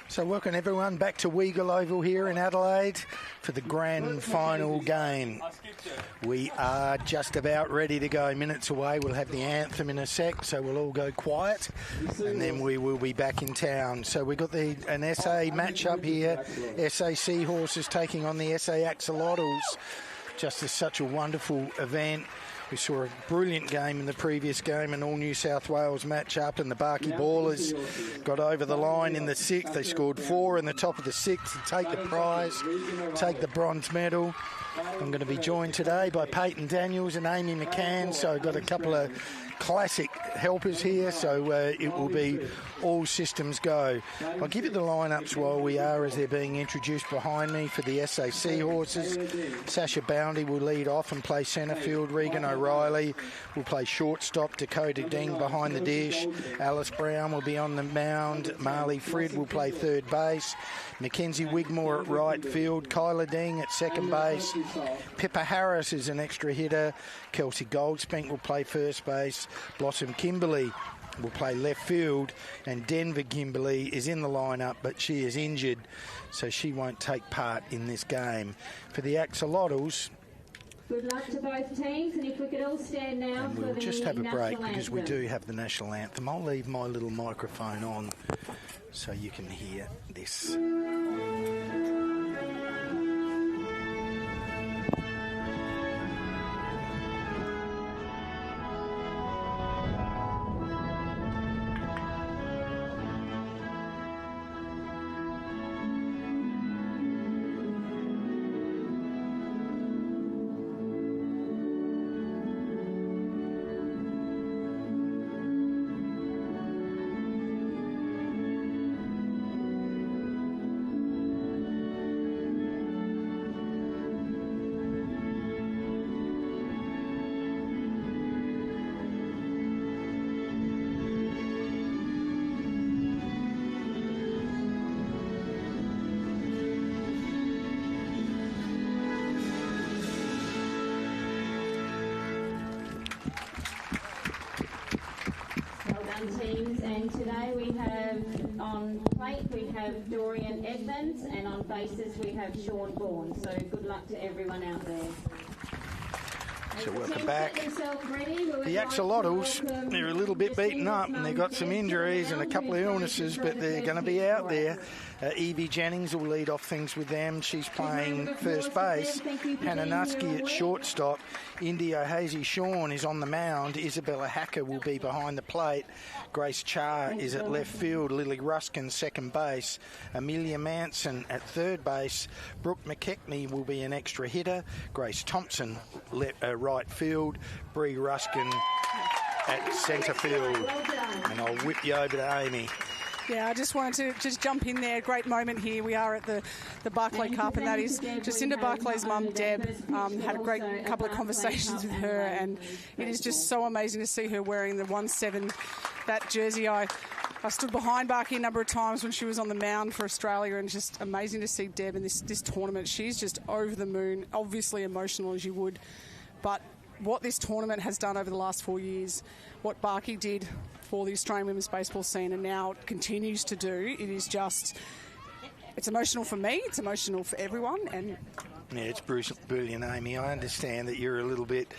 So welcome everyone back to Weagle Oval here in Adelaide for the grand final game. We are just about ready to go, minutes away. We'll have the anthem in a sec, so we'll all go quiet and then we will be back in town. So we've got an SA match-up here. SA Seahorses taking on the SA Axolotls. Just such a wonderful event. We saw a brilliant game in the previous game, an all New South Wales match-up, and the Barclay Ballers got over the line in the sixth. They scored 4 in the top of the sixth to take the prize, take the bronze medal. I'm going to be joined today by Peyton Daniels and Amy McCann, so I've got a couple of classic helpers here, so it will be all systems go. I'll give you the lineups while we are as they're being introduced behind me for the SA Seahorses. Sasha Boundy will lead off and play centre field. Regan O'Reilly will play shortstop. Dakota Ding behind the dish. Alice Brown will be on the mound. Marley Frid will play third base. Mackenzie Wigmore at right field. Kyla Ding at second base. Pippa Harris is an extra hitter. Kelsey Goldspank will play first base. Blossom Kimberley will play left field, and Denver Kimberley is in the lineup, but she is injured, so she won't take part in this game. For the Axolotls, good luck to both teams, and if we could all stand now and we'll just have a break because we do have the national anthem. I'll leave my little microphone on so you can hear this. Teams, and today we have on plate we have Dorian Evans, and on bases we have Sean Bourne. So good luck to everyone out there. So welcome back. The Axolotls, they're a little bit beaten up and they've got some injuries and a couple of illnesses, but they're going to be out there. Evie Jennings will lead off things with them. She's playing first base. Hannah Nusky at shortstop. India Hazy Shawn is on the mound. Isabella Hacker will be behind the plate. Grace Charr is at left field. Lily Ruskin second base. Amelia Manson at third base. Brooke McKechnie will be an extra hitter. Grace Thompson right field. Bree Ruskin at centre field. And I'll whip you over to Amy. Yeah, I just wanted to just jump in there. Great moment here. We are at the Barclay Cup, and that is Jacinda Barclay's mum, Deb. Had a great couple of conversations with her, and it is just so amazing to see her wearing the 1-7, that jersey. I stood behind Barky a number of times when she was on the mound for Australia, and just amazing to see Deb in this tournament. She's just over the moon, obviously emotional as you would, but what this tournament has done over the last 4 years, what Barky did for the Australian women's baseball scene and now continues to do, it is just, it's emotional for me, it's emotional for everyone. And yeah, it's brilliant, Amy. I understand that you're a little bit,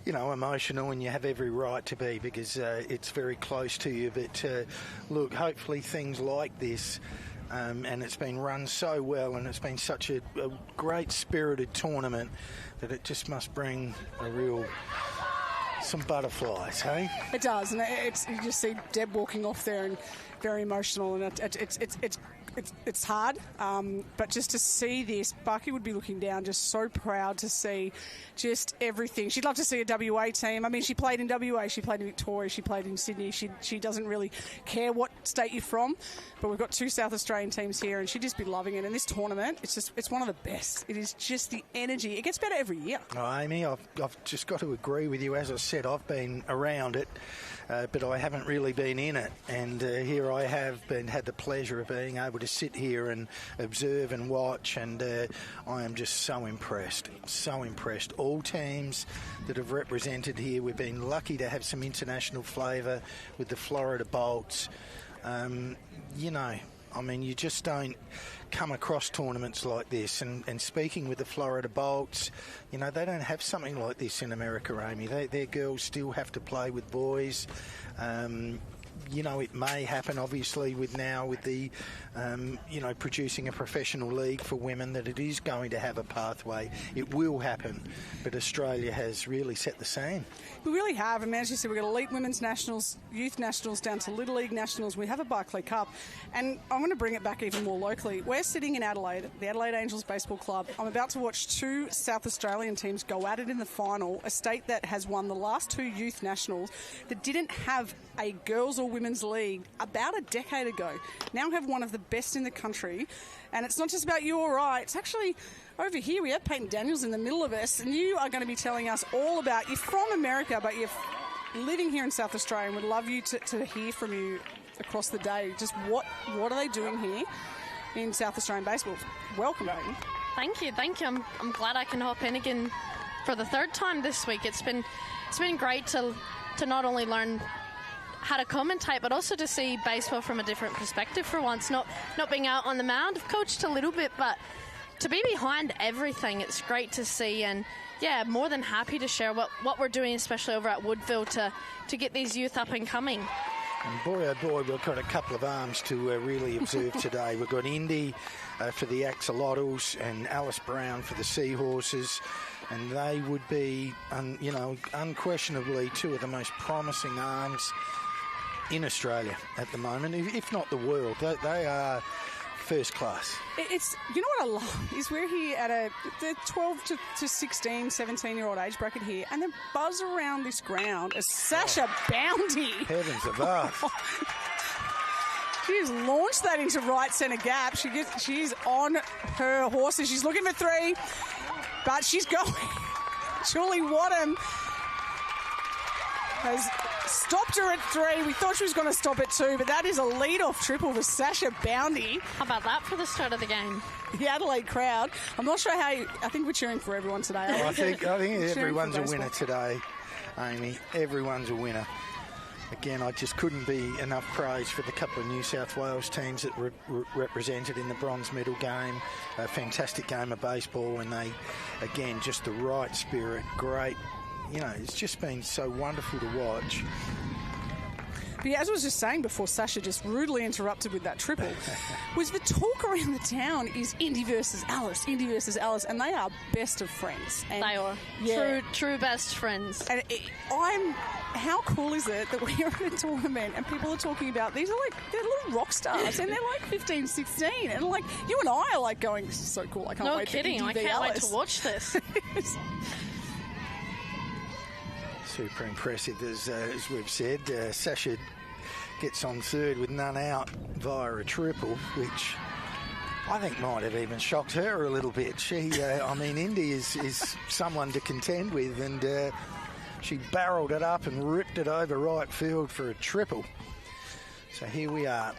emotional, and you have every right to be because it's very close to you. But look, hopefully things like this, and it's been run so well, and it's been such a great spirited tournament that it just must bring some butterflies, hey? It does, and you just see Deb walking off there and very emotional, and it's hard, but just to see this, Bucky would be looking down, just so proud to see just everything. She'd love to see a WA team. I mean, she played in WA, she played in Victoria, she played in Sydney. She doesn't really care what state you're from, but we've got 2 South Australian teams here, and she'd just be loving it. And this tournament, it's one of the best. It is just the energy. It gets better every year. Oh, Amy, I've just got to agree with you. As I said, I've been around it, but I haven't really been in it. And here I have had the pleasure of being able to sit here and observe and watch, and I am just so impressed. All teams that have represented here, we've been lucky to have some international flavour with the Florida Bolts. I mean, you just don't come across tournaments like this. And speaking with the Florida Bolts, you know, they don't have something like this in America, Amy. Their girls still have to play with boys. You know, it may happen, obviously, with the, you know, producing a professional league for women, that it is going to have a pathway. It will happen. But Australia has really set the scene. We really have. I mean, as you said, we've got elite women's nationals, youth nationals, down to Little League nationals. We have a Barclay Cup. And I'm going to bring it back even more locally. We're sitting in Adelaide, the Adelaide Angels Baseball Club. I'm about to watch two South Australian teams go at it in the final, a state that has won the last two youth nationals, that didn't have a girls or women's league about a decade ago. Now have one of the best in the country. And it's not just about you or I. It's actually over here. We have Peyton Daniels in the middle of us, and you are going to be telling us all about, you're from America, but you're living here in South Australia, and we'd love you to hear from you across the day. Just what are they doing here in South Australian baseball? Welcome, Peyton. Thank you. I'm glad I can hop in again for the third time this week. It's been great to not only learn how to commentate, but also to see baseball from a different perspective for once. Not being out on the mound. I've coached a little bit, but to be behind everything, it's great to see. And yeah, more than happy to share what we're doing, especially over at Woodville, to get these youth up and coming. And boy, oh boy, we've got a couple of arms to really observe today. We've got Indy for the Axolotls and Alice Brown for the Seahorses. And they would be, you know, unquestionably two of the most promising arms in Australia at the moment, if not the world. They are first class. It's, you know what I love is we're here at the 12 to 16, 17-year-old age bracket here, and the buzz around this ground is Sasha Bounty. Heavens above. She's launched that into right centre gap. She's on her horses. She's looking for three, but she's going. Julie Wadham has stopped her at three. We thought she was going to stop at two, but that is a lead-off triple for Sasha Bounty. How about that for the start of the game? The Adelaide crowd. I'm not sure how I think we're cheering for everyone today. I think everyone's a winner today, Amy. Everyone's a winner. Again, I just couldn't be enough praise for the couple of New South Wales teams that represented in the bronze medal game. A fantastic game of baseball, and they, again, just the right spirit, great. You know, it's just been so wonderful to watch. But yeah, as I was just saying before, Sasha just rudely interrupted with that triple, was the talk around the town is Indy versus Alice, and they are best of friends. And they are. Yeah. True best friends. And how cool is it that we're at a tournament and people are talking about, these are like, they're little rock stars and they're like 15, 16, and like, you and I are like going, this is so cool, I can't wait for Indy v. Alice. I can't wait to watch this. Super impressive, as we've said. Sasha gets on third with none out via a triple, which I think might have even shocked her a little bit. She, I mean, Indy is someone to contend with, and she barreled it up and ripped it over right field for a triple. So here we are.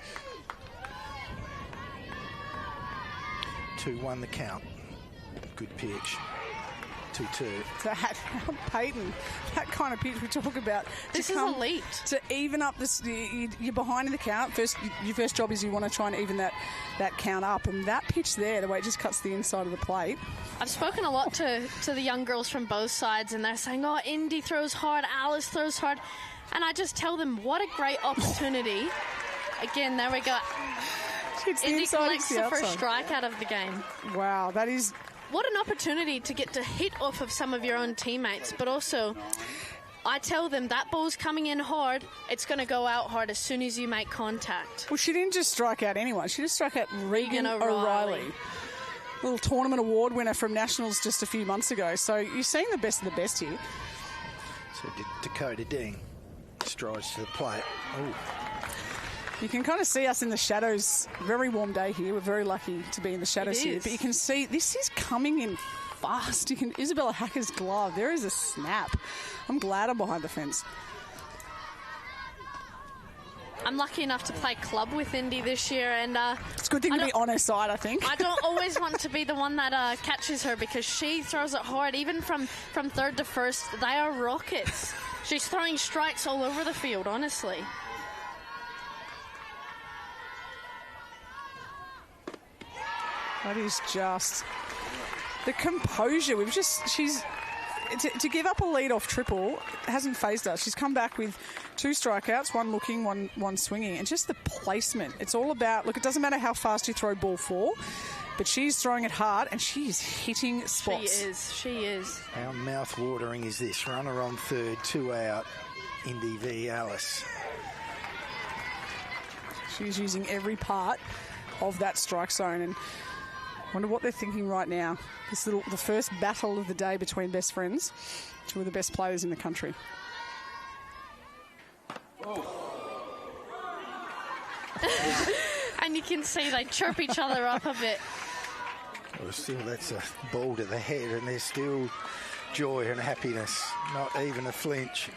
2-1 the count. Good pitch. 2-2. That Peyton, that kind of pitch we talk about. This is elite. To even up this, you're behind in the count. Your first job is you want to try and even that count up. And that pitch there, the way it just cuts the inside of the plate. I've spoken a lot to the young girls from both sides, and they're saying, oh, Indy throws hard, Alice throws hard. And I just tell them, what a great opportunity. Again, there we go. Indy collects the first strikeout of the game. Wow, that is... What an opportunity to get to hit off of some of your own teammates, but also I tell them that ball's coming in hard, it's going to go out hard as soon as you make contact. Well, she didn't just strike out anyone. She just struck out Regan O'Reilly. Little tournament award winner from Nationals just a few months ago. So you're seeing the best of the best here. So Dakota Ding strides to the plate. Ooh. You can kind of see us in the shadows. Very warm day here. We're very lucky to be in the shadows here. But you can see this is coming in fast. Isabella Hacker's glove. There is a snap. I'm glad I'm behind the fence. I'm lucky enough to play club with Indy this year, and it's a good thing to be on her side, I think. I don't always want to be the one that catches her, because she throws it hard, even from third to first. They are rockets. She's throwing strikes all over the field, honestly. That is just the composure. To give up a lead-off triple hasn't phased her. She's come back with 2 strikeouts, 1 looking, one swinging, and just the placement. It's all about, look, it doesn't matter how fast you throw ball 4, but she's throwing it hard and she is hitting spots. She is. How mouth-watering is this? Runner on third, 2 out, Indy v. Alice. She's using every part of that strike zone, and I wonder what they're thinking right now. The first battle of the day between best friends, 2 of the best players in the country. And you can see they chirp each other up a bit. Well, still, that's a ball to the head, and there's still joy and happiness, not even a flinch.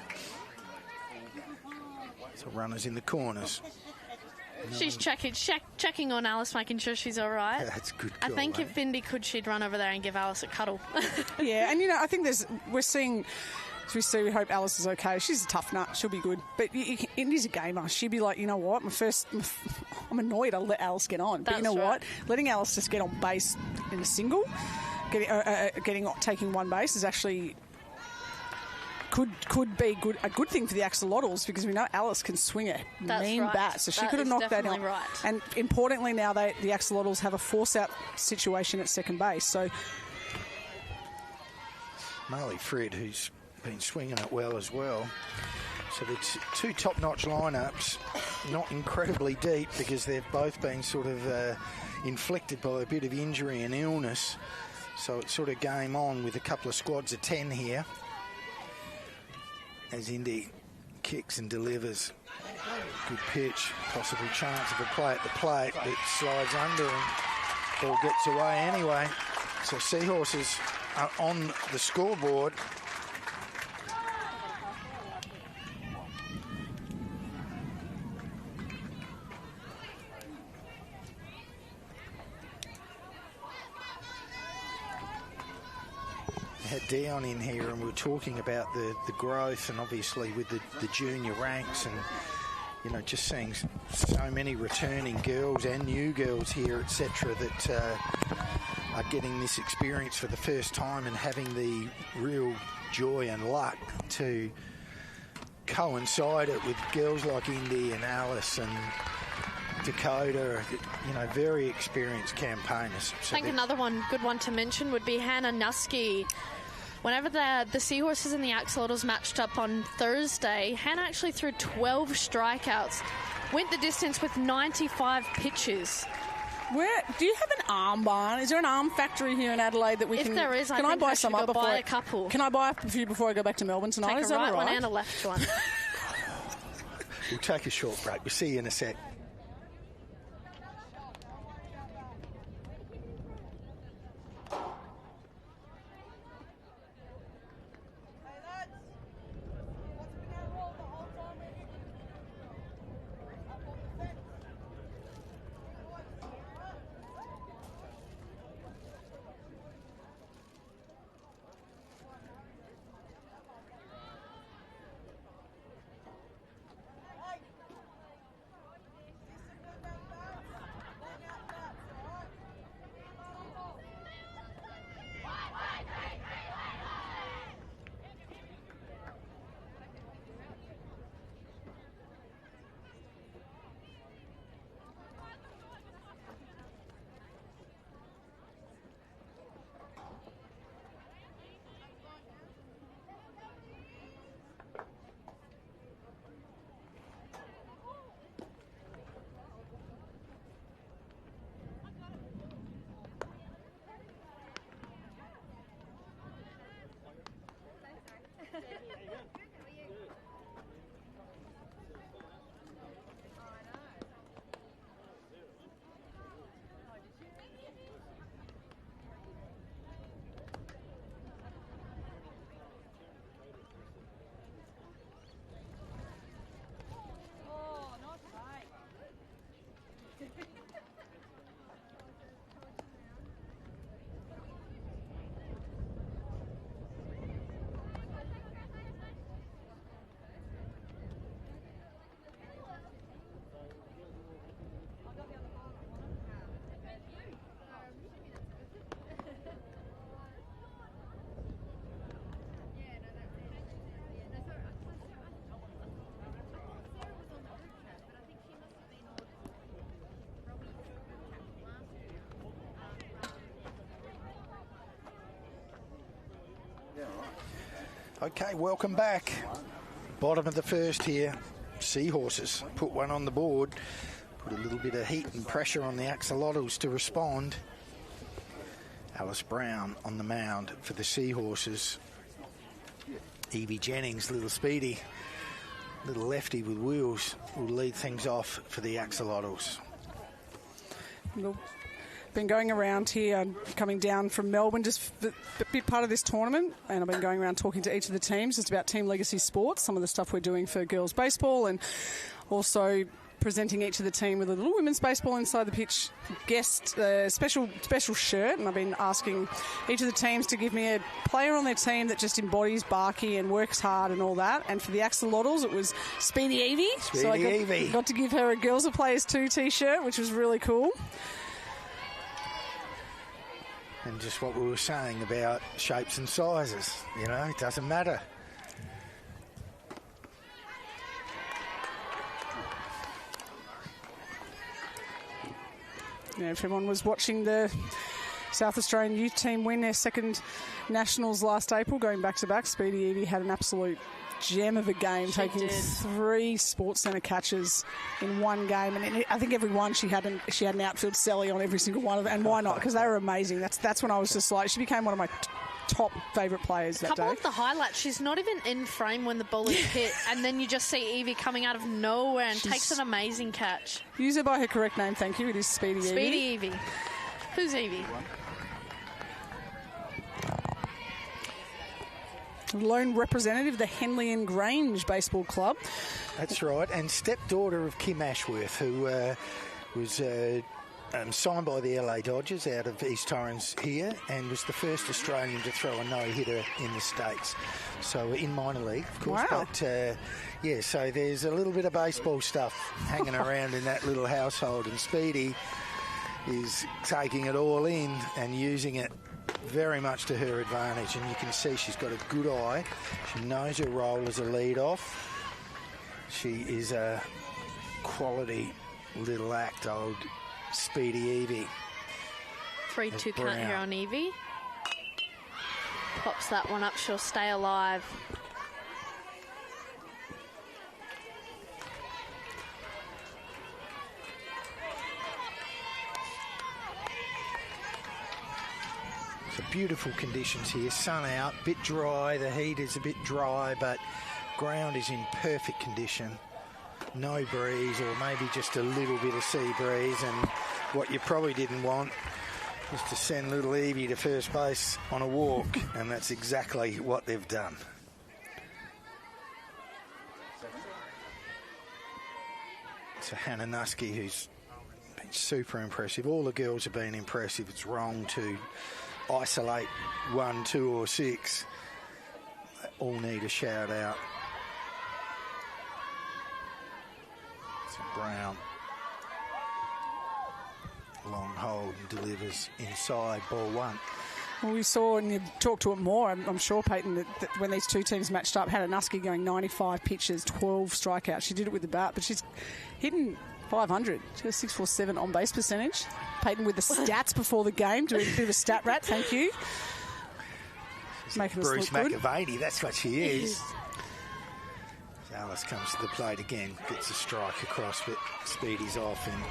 So runners in the corners. She's checking on Alice, making sure she's all right. That's good. I think if Indy could, she'd run over there and give Alice a cuddle. Yeah, and I think we hope Alice is okay. She's a tough nut. She'll be good. But Indy's a gamer. She'd be like, you know what? I'm annoyed I'll let Alice get on. But you know what? Letting Alice just get on base in a single, taking 1 base is actually could be a good thing for the Axolotls, because we know Alice can swing a mean bat. So she could have knocked that out. Right. And importantly, now the Axolotls have a force-out situation at second base. So Marley Fred, who's been swinging it well as well. So the 2 top-notch lineups, not incredibly deep, because they've both been sort of inflicted by a bit of injury and illness. So it's sort of game on with a couple of squads of 10 here, as Indy kicks and delivers. Good pitch, possible chance of a play at the plate, but slides under and ball gets away anyway. So Seahorses are on the scoreboard. Had Dion in here, and we were talking about the growth, and obviously with the junior ranks, and just seeing so many returning girls and new girls here, etc., that are getting this experience for the first time and having the real joy and luck to coincide it with girls like Indy and Alice and Dakota, very experienced campaigners. So I think another good one to mention would be Hannah Nuski. Whenever the Seahorses and the Axolotls matched up on Thursday, Hannah actually threw 12 strikeouts, went the distance with 95 pitches. Do you have an arm barn? Is there an arm factory here in Adelaide that we can? If there is, can I buy some up before? Buy a couple. Can I buy a few before I go back to Melbourne tonight? Take is a that right all right? one and a left one. We'll take a short break. We'll see you in a sec. Okay, welcome back. Bottom of the first here. Seahorses put one on the board. Put a little bit of heat and pressure on the Axolotls to respond. Alice Brown on the mound for the Seahorses. Evie Jennings, little speedy, little lefty with wheels, will lead things off for the Axolotls. Been going around here, coming down from Melbourne, just a bit part of this tournament, and I've been going around talking to each of the teams just about Team Legacy Sports, some of the stuff we're doing for girls baseball, and also presenting each of the team with a little women's baseball inside the pitch guest special shirt. And I've been asking each of the teams to give me a player on their team that just embodies Barky and works hard and all that. And for the Axolotls, it was Speedy Evie. So I got to give her a Girls Are Players 2 t-shirt, which was really cool. And just what we were saying about shapes and sizes, you know, it doesn't matter. Yeah, if everyone was watching the South Australian youth team win their second nationals last April, going back-to-back, Speedy Evie had an absolute gem of a game, taking 3 Sports Centre catches in one game. And I think every one she had an outfield celly on every single one of them. And why not? Because they were amazing. That's when I was just like, she became one of my top favourite players that day. A couple of the highlights, she's not even in frame when the ball is hit, and then you just see Evie coming out of nowhere and takes an amazing catch. Use her by her correct name, thank you. It is Speedy Evie. Speedy Evie. Who's Evie? Lone representative of the Henley and Grange Baseball Club. That's right, and stepdaughter of Kim Ashworth, who was signed by the LA Dodgers out of East Torrens here, and was the first Australian to throw a no-hitter in the States. So in minor league, of course. Wow. But yeah, so there's a little bit of baseball stuff hanging around in that little household, and Speedy is taking it all in and using it very much to her advantage. And you can see she's got a good eye. She knows her role as a lead-off. She is a quality little act, old Speedy Evie. 3-2 count here on Evie. Pops that one up, she'll stay alive. So beautiful conditions here, sun out, bit dry, the heat is a bit dry, but ground is in perfect condition. No breeze, or maybe just a little bit of sea breeze, and what you probably didn't want was to send little Evie to first base on a walk, and that's exactly what they've done. So Hannah Nuske, who's been super impressive. All the girls have been impressive. It's wrong to isolate 1, 2 or 6. They all need a shout out. Brown, long hold and delivers inside, ball 1. Well, we saw, and you talked to it more, I'm sure, Peyton, that when these two teams matched up, Hannah Nuske going 95 pitches, 12 strikeouts. She did it with the bat, but she's hitting 500. She has 647 on base percentage. Peyton with the stats before the game, doing a bit of a stat rat. Thank you. Making Bruce us look good. McAvaney, that's what she is. Alice comes to the plate again, gets a strike across, but Speedy's off and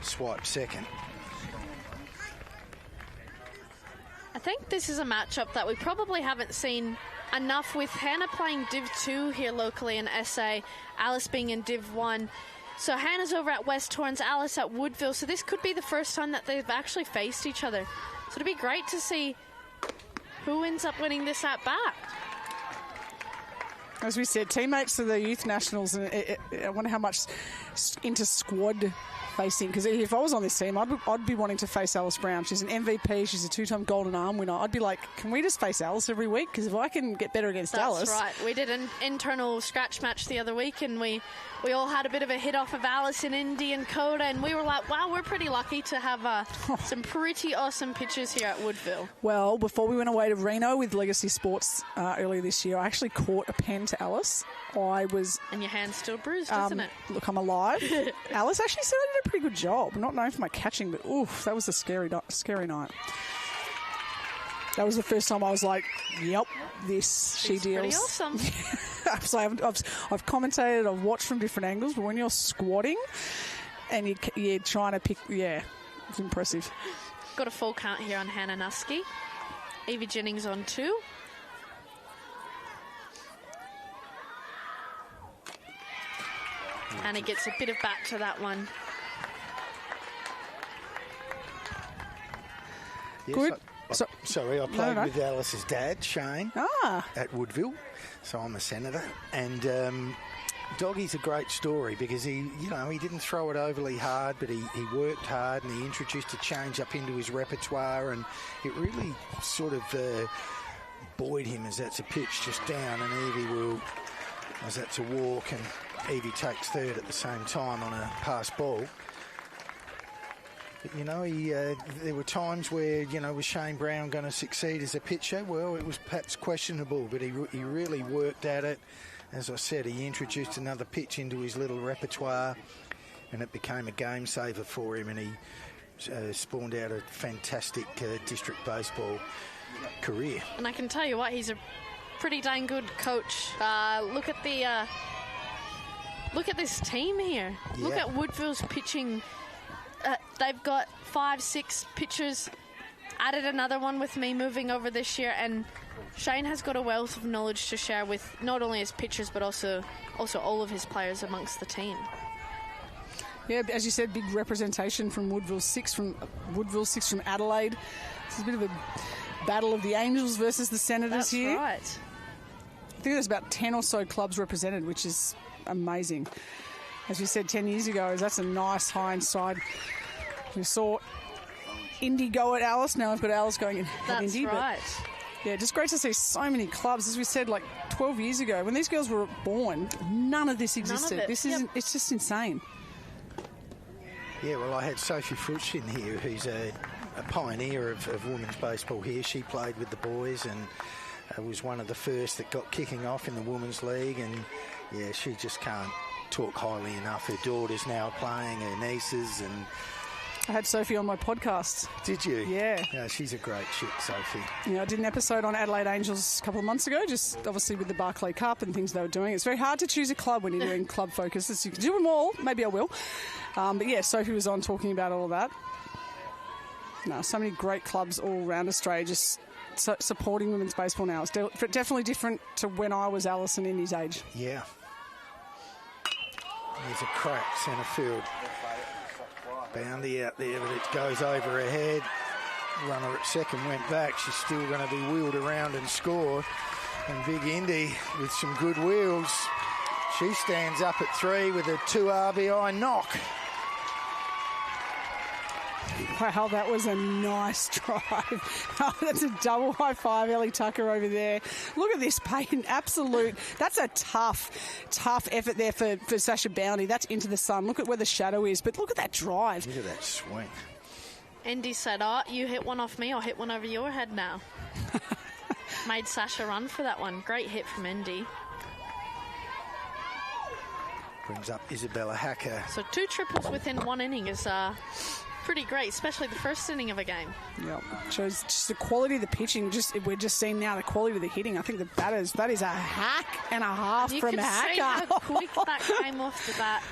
swipes second. I think this is a matchup that we probably haven't seen enough, with Hannah playing Div 2 here locally in SA, Alice being in Div 1. So Hannah's over at West Torrens, Alice at Woodville, so this could be the first time that they've actually faced each other. So it'd be great to see who ends up winning this at bat. As we said, teammates of the youth nationals, and I wonder how much into squad facing, because if I was on this team, I'd be wanting to face Alice Brown. She's an MVP, she's a 2-time Golden Arm winner. I'd be like, can we just face Alice every week? Because if I can get better against Alice... That's right. We did an internal scratch match the other week, and we all had a bit of a hit off of Alice in Indy and Coda, and we were like, wow, we're pretty lucky to have some pretty awesome pitchers here at Woodville. Well, before we went away to Reno with Legacy Sports earlier this year, I actually caught a pen to Alice. And your hand's still bruised, isn't it? Look, I'm alive. Alice actually said I did a pretty good job. I'm not known for my catching, but oof, that was a scary night. That was the first time I was like, yep, she deals. Pretty awesome. So I've commentated, I've watched from different angles, but when you're squatting and you're trying to pick, it's impressive. Got a full count here on Hannah Nuske. Evie Jennings on 2. Hannah gets a bit of back to that one. Yes, Good. Sorry, I played with Alice's dad, Shane, at Woodville. So I'm a senator. And Doggy's a great story because he didn't throw it overly hard, but he worked hard and he introduced a change up into his repertoire, and it really sort of buoyed him as that's a pitch just down, and Evie will, as that's a walk, and Evie takes third at the same time on a pass ball. But, there were times where, was Shane Brown going to succeed as a pitcher? Well, it was perhaps questionable, but he really worked at it. As I said, he introduced another pitch into his little repertoire, and it became a game saver for him, and he spawned out a fantastic district baseball career. And I can tell you what, he's a pretty dang good coach. Look at this team here. Yeah. Look at Woodville's pitching. They've got 5-6 pitchers, added another one with me moving over this year, and Shane has got a wealth of knowledge to share with not only his pitchers but also all of his players amongst the team. Yeah, as you said, big representation from Woodville 6 from Adelaide. This is a bit of a battle of the Angels versus the Senators here. That's right. I think there's about 10 or so clubs represented, which is amazing. As we said 10 years ago, that's a nice hindsight. We saw Indy go at Alice. Now we've got Alice going at Indy. That's right. Yeah, just great to see so many clubs. As we said, like 12 years ago, when these girls were born, none of this existed. It's just insane. Yeah, well, I had Sophie Fuchs in here, who's a pioneer of women's baseball here. She played with the boys and was one of the first that got kicking off in the Women's League. And, yeah, she just can't talk highly enough. Her daughter's now playing, her nieces, and I had Sophie on my podcast. Did you? Yeah. Yeah, she's a great chick, Sophie. Yeah, I did an episode on Adelaide Angels a couple of months ago, just obviously with the Barclay Cup and things they were doing. It's very hard to choose a club when you're doing club focuses. You can do them all. Maybe I will. But yeah, Sophie was on talking about all of that. No, so many great clubs all around Australia just supporting women's baseball now. It's definitely different to when I was Alice and Indy's age. Yeah. There's a crack centre field. Boundy out there, but it goes over her head. Runner at second went back. She's still going to be wheeled around and score. And Big Indy with some good wheels. She stands up at 3 with a 2 RBI knock. Wow, that was a nice drive. That's a double high five, Ellie Tucker over there. Look at this pain, absolute. That's a tough effort there for Sasha Boundy. That's into the sun. Look at where the shadow is, but look at that drive. Look at that swing. Indy said, you hit one off me, I'll hit one over your head now. Made Sasha run for that one. Great hit from Indy. Brings up Isabella Hacker. So 2 triples within 1 inning is pretty great, especially the first inning of a game. Yeah, shows just the quality of the pitching. We're just seeing now the quality of the hitting. I think the batters, that is a hack and a half from Hacker. You can see how quick that came off the bat.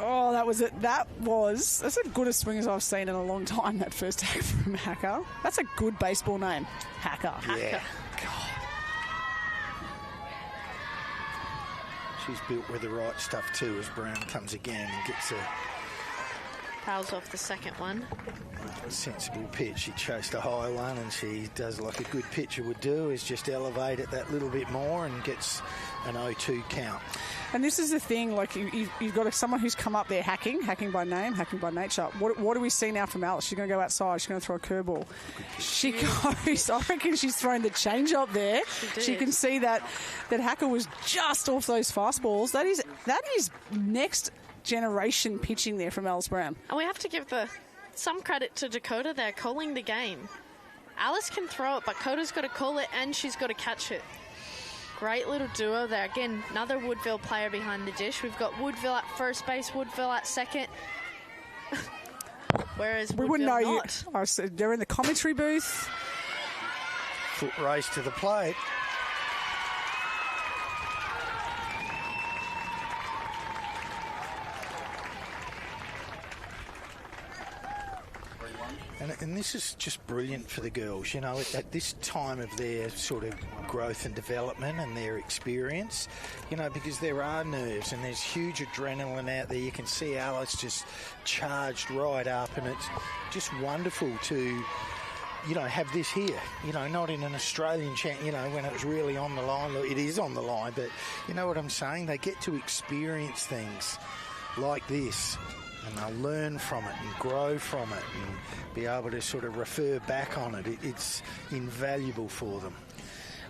Oh, that was it. That's the goodest swing as I've seen in a long time, that first hack from Hacker. That's a good baseball name, Hacker. Yeah. God. She's built with the right stuff too, as Brown comes again and gets a fouls off the second one. A sensible pitch. She chased a high one, and she does like a good pitcher would do, is just elevate it that little bit more and gets an 0-2 count. And this is the thing, like you've got someone who's come up there hacking by name, hacking by nature. What do we see now from Alice? She's going to go outside. She's going to throw a curveball. She goes. I reckon she's thrown the change up there. She can see that Hacker was just off those fastballs. That is next generation pitching there from Alice Brown. And we have to give some credit to Dakota there calling the game. Alice can throw it, but Coda's got to call it and she's got to catch it. Great little duo there. Again, another Woodville player behind the dish. We've got Woodville at first base, Woodville at second. whereas we wouldn't know not. They're in the commentary booth. Foot race to the plate. And this is just brilliant for the girls, you know, at this time of their sort of growth and development and their experience, you know, because there are nerves and there's huge adrenaline out there. You can see Alice just charged right up, and it's just wonderful to, you know, have this here, you know, not in an Australian you know, when it was really on the line. It is on the line, but you know what I'm saying? They get to experience things like this, and they'll learn from it and grow from it and be able to sort of refer back on it. It's invaluable for them.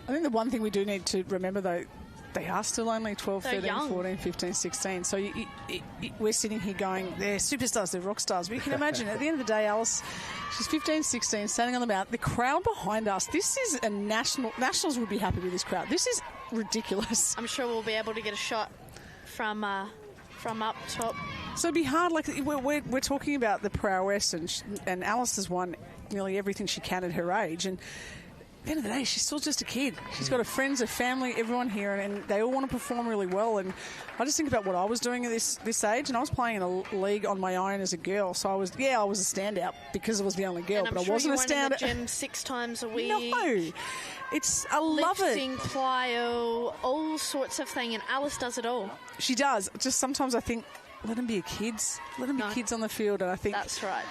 I think the one thing we do need to remember, though, they are still only 12, They're 13, young. 14, 15, 16. So we're sitting here going, they're superstars, they're rock stars. But you can imagine, at the end of the day, Alice, she's 15, 16, standing on the mount. The crowd behind us, this is a Nationals would be happy with this crowd. This is ridiculous. I'm sure we'll be able to get a shot from up top. So it'd be hard. Like we're talking about the prowess, and Alice has won nearly everything she can at her age. And at the end of the day, she's still just a kid. She's got her friends, her family, everyone here, and they all want to perform really well. And I just think about what I was doing at this age, and I was playing in a league on my own as a girl. So I was a standout because I was the only girl, And but I'm sure I wasn't you a weren't in standout. the gym 6 times a week. No, I love it. Lifting, plyo, all sorts of thing, and Alice does it all. She does. Just sometimes I think, let them be kids. Let them be kids on the field, and I think That's right.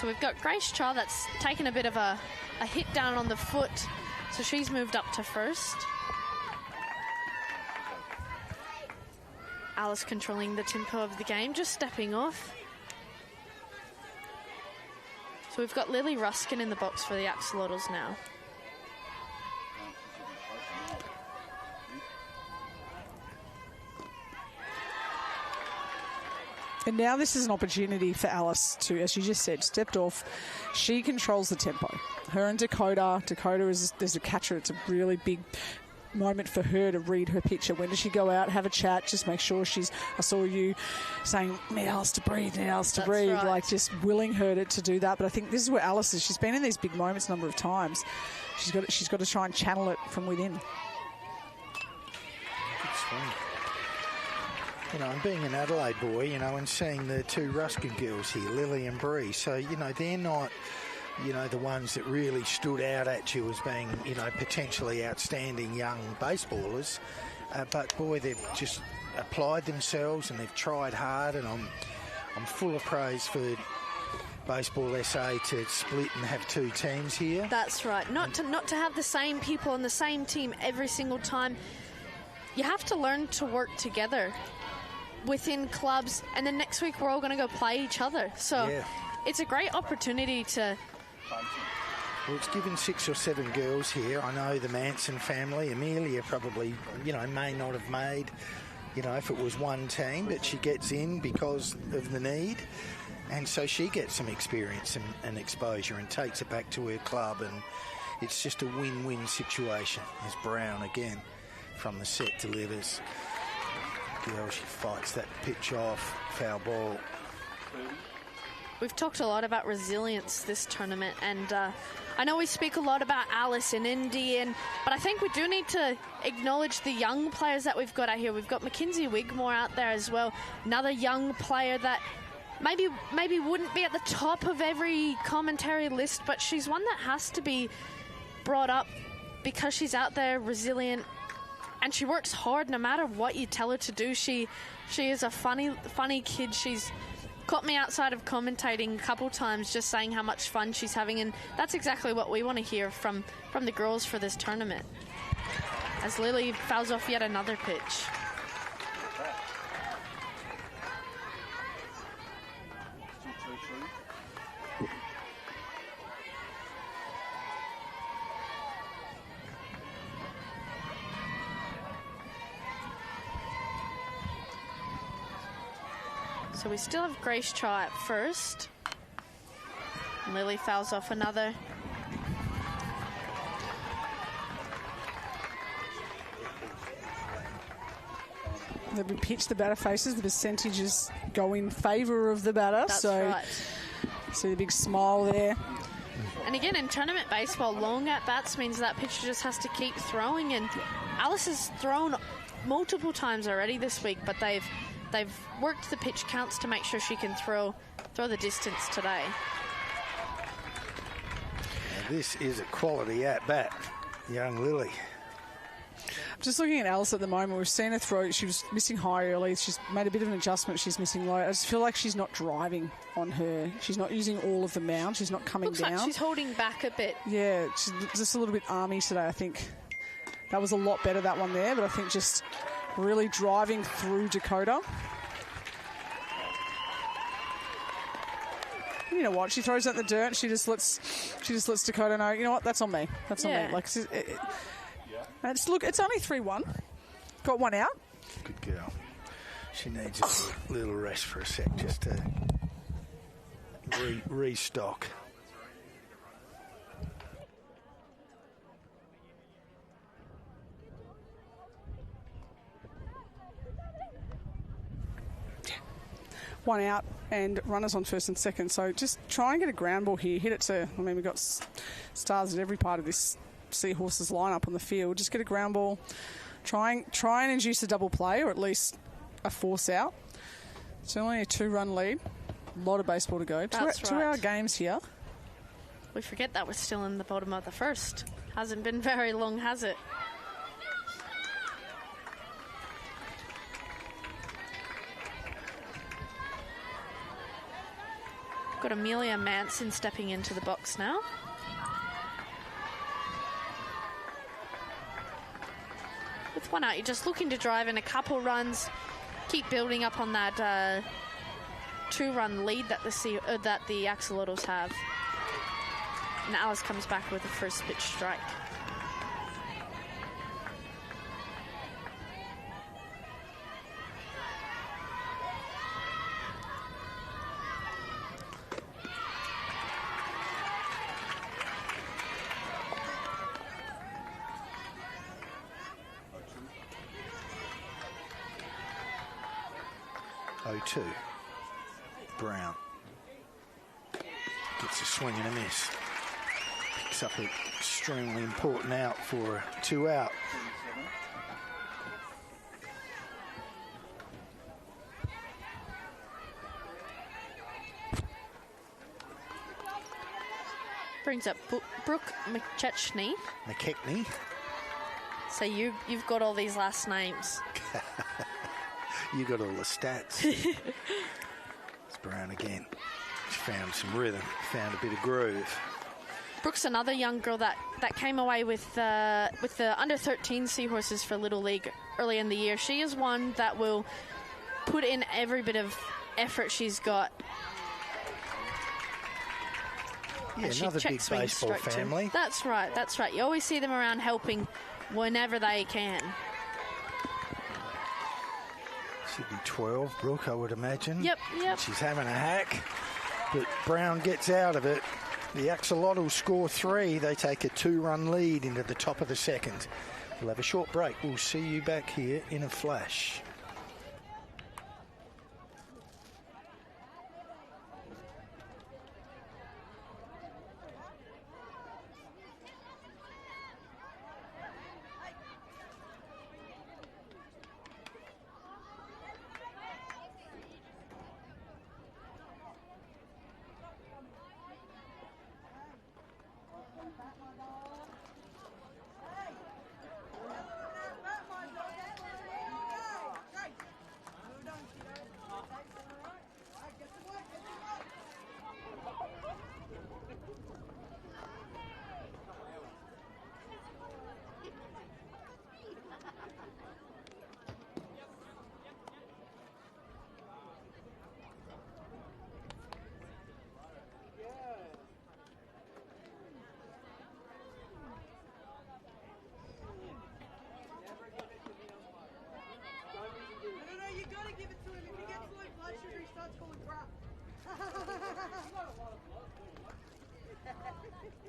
So we've got Grace Cha that's taken a bit of a hit down on the foot, so she's moved up to first. Alice controlling the tempo of the game, just stepping off. So we've got Lily Ruskin in the box for the Axolotls now. And now this is an opportunity for Alice to, as you just said, stepped off. She controls the tempo. Her and Dakota is a catcher. It's a really big moment for her to read her pitcher. When does she go out, have a chat, just make sure I saw you saying, need Alice to breathe, That's breathe, right. like just willing her to do that. But I think this is where Alice is. She's been in these big moments a number of times. She's got to try and channel it from within. Good swing. You know, and being an Adelaide boy, you know, and seeing the two Ruskin girls here, Lily and Bree, so, you know, they're not, you know, the ones that really stood out at you as being, you know, potentially outstanding young baseballers. But, boy, they've just applied themselves and they've tried hard, and I'm full of praise for Baseball SA to split and have 2 teams here. That's right. Not to have the same people on the same team every single time. You have to learn to work together within clubs, and then next week we're all going to go play each other. So It's a great opportunity to... Well, it's given 6 or 7 girls here. I know the Manson family, Amelia probably, you know, may not have made, you know, if it was one team, but she gets in because of the need. And so she gets some experience and exposure and takes it back to her club, and it's just a win-win situation. As Brown again from the set delivers. Girl, she fights that pitch off, foul ball. We've talked a lot about resilience this tournament, and I know we speak a lot about Alice and Indy, but I think we do need to acknowledge the young players that we've got out here. We've got Mackenzie Wigmore out there as well, another young player that maybe wouldn't be at the top of every commentary list, but she's one that has to be brought up because she's out there resilient, and she works hard no matter what you tell her to do. She is a funny kid. She's caught me outside of commentating a couple times just saying how much fun she's having, and that's exactly what we want to hear from the girls for this tournament. As Lily fouls off yet another pitch. So we still have Grace Cha at first. And Lily fouls off another. the pitch the batter faces, the percentages go in favour of the batter. That's so right. See the big smile there. And again, in tournament baseball, long at-bats means that pitcher just has to keep throwing. And Alice has thrown multiple times already this week, but they've worked the pitch counts to make sure she can throw the distance today. Now this is a quality at-bat, young Lily. Just looking at Alice at the moment, we've seen her throw. She was missing high early. She's made a bit of an adjustment. She's missing low. I just feel like she's not driving on her. She's not using all of the mound. She's not coming down. Looks like she's holding back a bit. Yeah, she's just a little bit army today, I think. That was a lot better, that one there, but I think just really driving through Dakota. You know what? She throws out the dirt and she just lets Dakota know, you know what, that's on me. That's on me. Like, it's only 3-1. Got one out. Good girl. She needs a little rest for a sec just to restock. One out and runners on first and second. So just try and get a ground ball here. Hit it to, I mean, we've got stars at every part of this Seahorses lineup on the field. Just get a ground ball. Try and induce a double play or at least a force out. It's only a 2-run lead. A lot of baseball to go. That's right. 2-hour games here. We forget that we're still in the bottom of the first. Hasn't been very long, has it? Got Amelia Manson stepping into the box now. With one out, you're just looking to drive in a couple runs, keep building up on that 2-run lead that the Axolotls have. And Alice comes back with a first pitch strike. Oh-2. Brown gets a swing and a miss. Picks up an extremely important out for 2 out. Brings up Brooke McChechny. McKechnie. So you've got all these last names. You got all the stats. It's Brown again. She found some rhythm, found a bit of groove. Brooke's another young girl that came away with the under-13 Seahorses for Little League early in the year. She is one that will put in every bit of effort she's got. Yeah, another big baseball family. That's right. You always see them around helping whenever they can. Should be 12, Brooke, I would imagine. Yep. She's having a hack, but Brown gets out of it. The Axolotls score 3. They take a 2-run lead into the top of the second. We'll have a short break. We'll see you back here in a flash.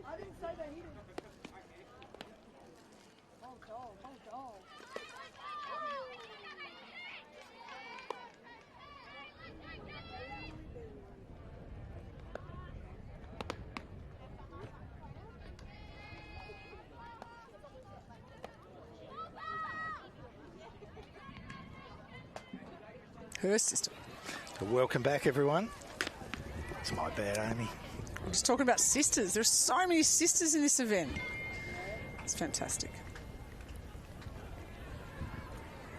I didn't say that he didn't. Hold on. Her sister. So welcome back, everyone. It's my bad, Amy. We're just talking about sisters. There's so many sisters in this event. It's fantastic.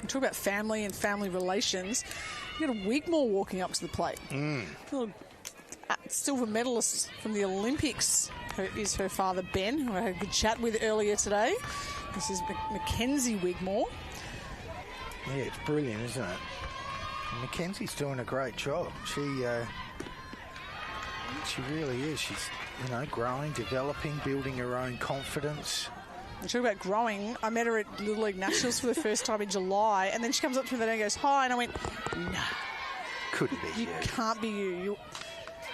We talk about family and family relations. You've got a Wigmore walking up to the plate. Little silver medalist from the Olympics is her father, Ben, who I had a good chat with earlier today. This is Mackenzie Wigmore. Yeah, it's brilliant, isn't it? Mackenzie's doing a great job. She really is. She's, growing, developing, building her own confidence. And talk about growing. I met her at Little League Nationals for the first time in July, and then she comes up to me that day and goes, "Hi," and I went, "No, couldn't be you. Can't be you."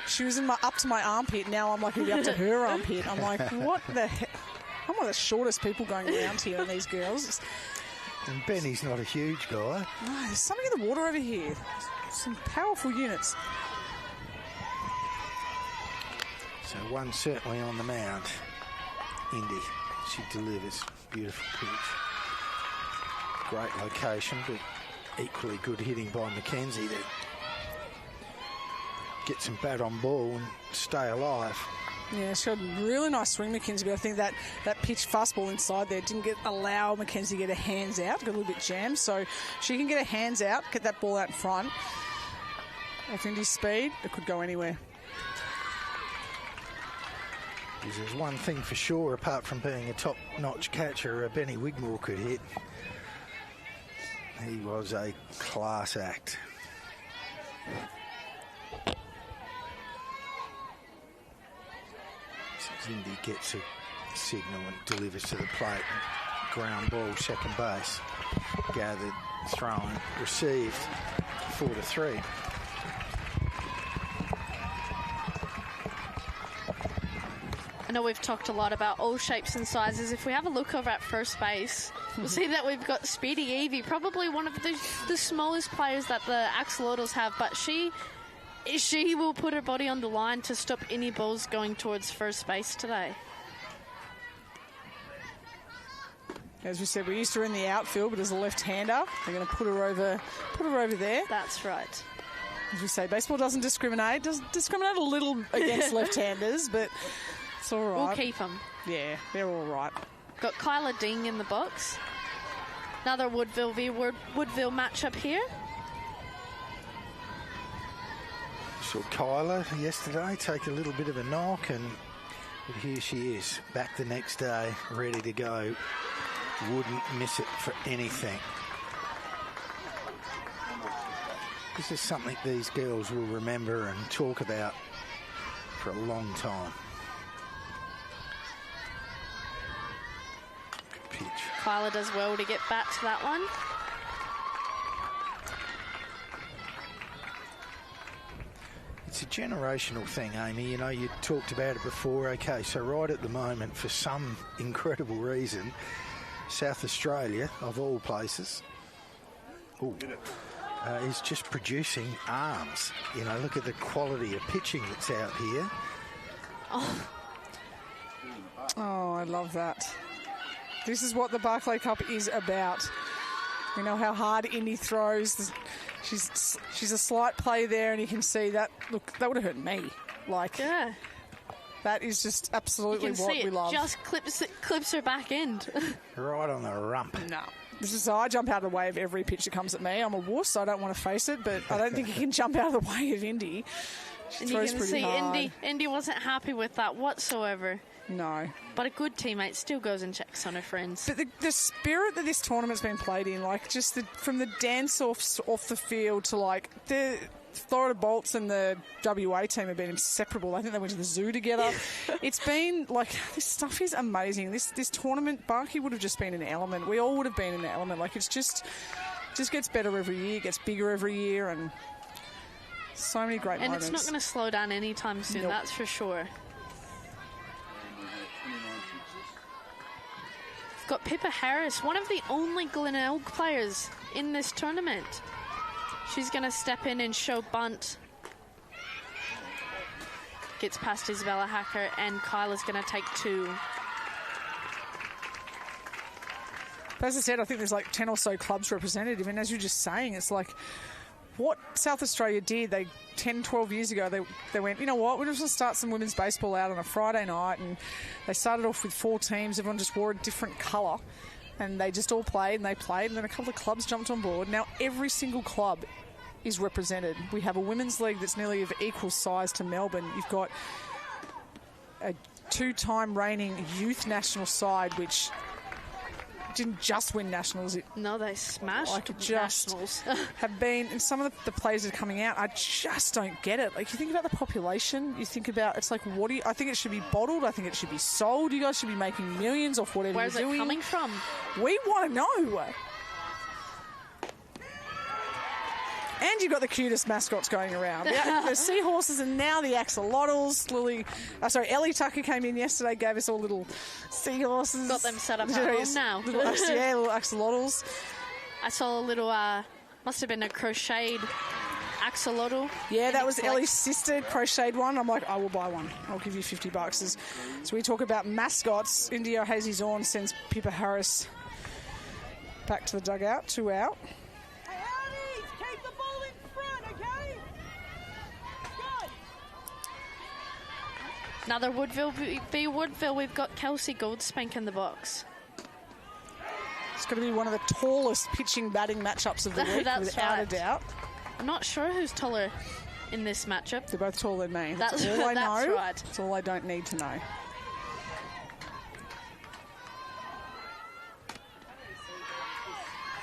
She was up to my armpit. Now I'm like, "It'll be up to her armpit." I'm like, "What the heck?" I'm one of the shortest people going around here, and these girls. And Benny's not a huge guy. No, there's something in the water over here. Some powerful units. So one certainly on the mound. Indy. She delivers. Beautiful pitch. Great location, but equally good hitting by Mackenzie to get some bat on ball and stay alive. Yeah, she had a really nice swing, Mackenzie, but I think that pitch fastball inside there didn't allow Mackenzie to get her hands out. Got a little bit jammed, so she can get her hands out, get that ball out in front. With Indy's speed, it could go anywhere. There's one thing for sure, apart from being a top-notch catcher, Benny Wigmore could hit. He was a class act. Indy gets a signal and delivers to the plate. Ground ball, second base. Gathered, thrown, received. 4-3. I know we've talked a lot about all shapes and sizes. If we have a look over at first base, we'll see that we've got Speedy Evie, probably one of the smallest players that the Axolotls have, but she will put her body on the line to stop any balls going towards first base today. As we said, we used her in the outfield, but as a left-hander, they're going to put her over there. That's right. As we say, baseball doesn't discriminate. Does discriminate a little against left-handers, but it's all right. We'll keep them. Yeah, they're all right. Got Kyla Ding in the box. Another Woodville v. Woodville matchup here. Saw Kyla yesterday take a little bit of a knock, and here she is, back the next day, ready to go. Wouldn't miss it for anything. This is something these girls will remember and talk about for a long time. Good pitch. Kyla does well to get back to that one. It's a generational thing, Amy. You talked about it before. Okay, so right at the moment, for some incredible reason, South Australia, of all places, is just producing arms. Look at the quality of pitching that's out here. Oh, I love that. This is what the Barclay Cup is about. We know how hard Indy throws. She's a slight play there, and you can see that. Look, that would have hurt me. Yeah. That is just absolutely what we love. Just clips her back end. Right on the rump. No. I jump out of the way of every pitch that comes at me. I'm a wuss, so I don't want to face it, but I don't think he can jump out of the way of Indy. She throws you can pretty see hard. Indy wasn't happy with that whatsoever. No. But a good teammate still goes and checks on her friends. But the spirit that this tournament's been played in, from the dance-offs off the field to, the Florida Bolts and the WA team have been inseparable. I think they went to the zoo together. It's been, this stuff is amazing. This tournament, Barkey would have just been an element. We all would have been an element. It's just gets better every year, gets bigger every year, and so many great moments. And it's not going to slow down anytime soon, that's for sure. We've got Pippa Harris, one of the only Glenelg players in this tournament. She's going to step in and show bunt. Gets past Isabella Hacker, and Kyla's going to take two. But as I said, I think there's 10 or so clubs represented. And as you're just saying, it's what South Australia did, 10, 12 years ago, they went, you know what, we're just going to start some women's baseball out on a Friday night, and they started off with 4 teams. Everyone just wore a different colour, and they just all played, and then a couple of clubs jumped on board. Now every single club is represented. We have a women's league that's nearly of equal size to Melbourne. You've got a 2-time reigning youth national side, which didn't just win nationals. No, they smashed nationals. Have been, and some of the players that are coming out, I just don't get it. Like, you think about the population, you think about, it's like, I think it should be bottled, I think it should be sold. You guys should be making millions off whatever you're doing. Where's it coming from? We want to know. And you've got the cutest mascots going around. The Seahorses and now the Axolotls. Ellie Tucker came in yesterday, gave us all little Seahorses. Got them set up at home now. Little Axolotls. I saw a little, must have been a crocheted axolotl. Yeah, that was Ellie's sister, crocheted one. I'm like, I will buy one. I'll give you $50. So we talk about mascots. Indio Hazy Zorn sends Pippa Harris back to the dugout, 2 out. Another Woodville v Woodville. We've got Kelsey Goldspank in the box. It's going to be one of the tallest pitching-batting matchups of the week, without a doubt. I'm not sure who's taller in this matchup. They're both taller than me. That's all I know. That's right. That's all I don't need to know.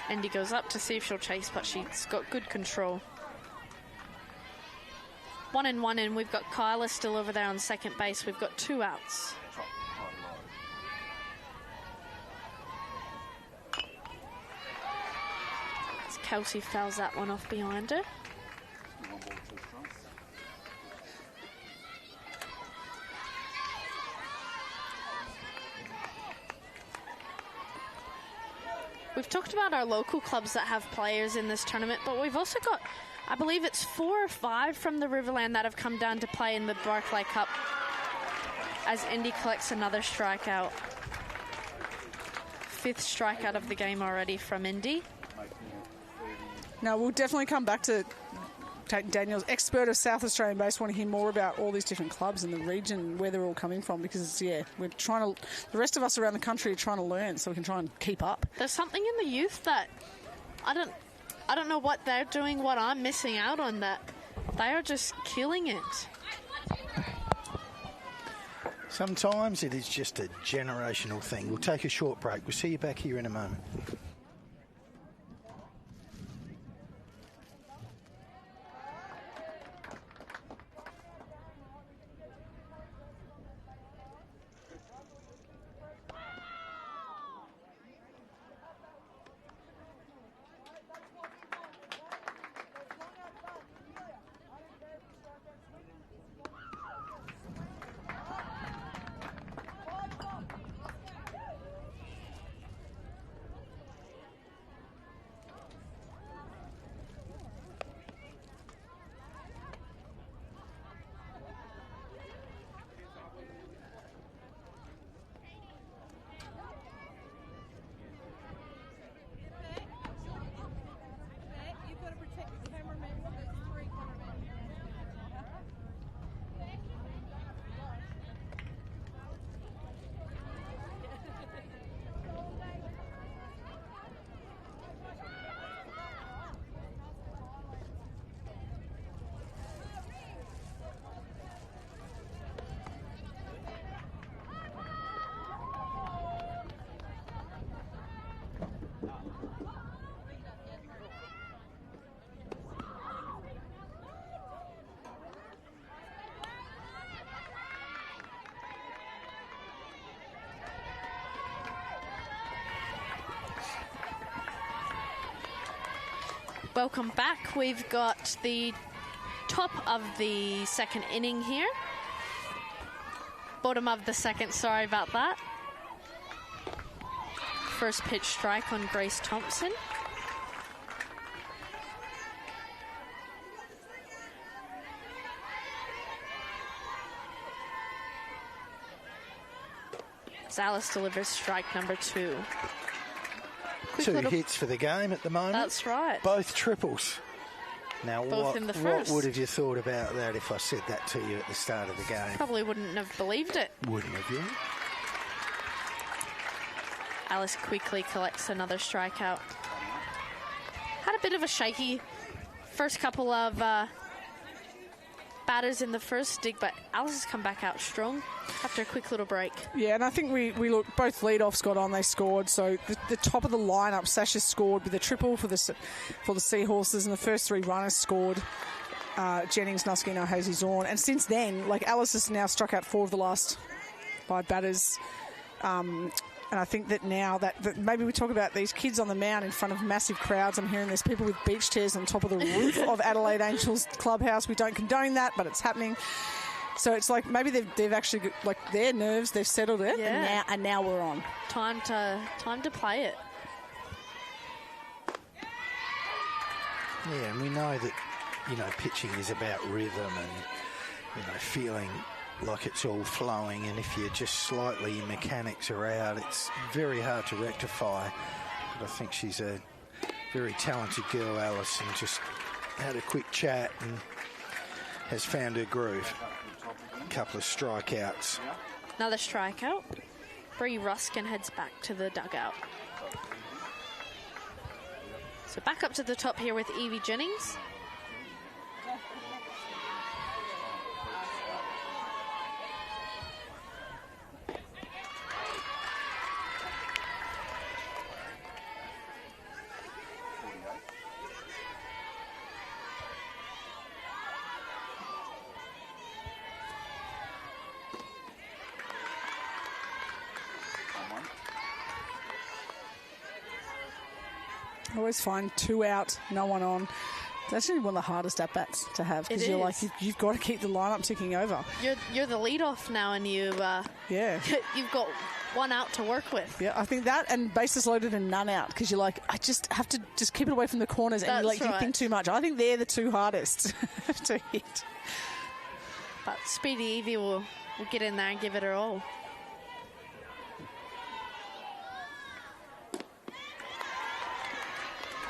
Indy goes up to see if she'll chase, but she's got good control. 1-1, we've got Kyla still over there on second base. We've got 2 outs. As Kelsey fouls that one off behind her. We've talked about our local clubs that have players in this tournament, but we've also got, I believe it's 4 or 5 from the Riverland that have come down to play in the Barclay Cup as Indy collects another strikeout. 5th strikeout of the game already from Indy. Now, we'll definitely come back to Daniel's expert of South Australian base. Want to hear more about all these different clubs in the region, where they're all coming from, because, we're trying to, the rest of us around the country are trying to learn so we can try and keep up. There's something in the youth that I don't know what they're doing, what I'm missing out on, that they are just killing it. Sometimes it is just a generational thing. We'll take a short break. We'll see you back here in a moment. Welcome back. We've got the top of the second inning here. Bottom of the second, sorry about that. First pitch strike on Grace Thompson. Alice delivers strike number 2. 2 hits for the game at the moment. That's right. Both triples. Now, both in the first. What would have you thought about that if I said that to you at the start of the game? Probably wouldn't have believed it. Wouldn't have you? Alice quickly collects another strikeout. Had a bit of a shaky first couple of batters in the first dig, but Alice has come back out strong after a quick little break. Yeah, and I think we look, both lead-offs got on, they scored. So the top of the lineup, Sasha scored with a triple for the Seahorses, and the first three runners scored. Jennings, Nuskino, Hazy Zorn. And since then, like, Alice has now struck out 4 of the last 5 batters. And I think that now that maybe we talk about these kids on the mound in front of massive crowds. I'm hearing there's people with beach chairs on top of the roof of Adelaide Angels clubhouse. We don't condone that, but it's happening. So it's like maybe they've actually, like, their nerves, they've settled it, Yeah. and now we're on. Time to play it. Yeah, and we know that, you know, pitching is about rhythm and, you know, feeling like it's all flowing, and if you're just slightly, your mechanics are out, it's very hard to rectify. But I think she's a very talented girl, Alice, and just had a quick chat and has found her groove. A couple of strikeouts. Another strikeout. Bree Ruskin heads back to the dugout. So back up to the top here with Evie Jennings. I always find 2 out, no one on. It's actually one of the hardest at-bats to have, because you're like, you've got to keep the lineup ticking over. You're the lead-off now, and you've got 1 out to work with. Yeah, I think that, and bases loaded and none out, because you're like, I just have to just keep it away from the corners, and you think too much. I think they're the 2 hardest to hit. But Speedy Evie will get in there and give it her all.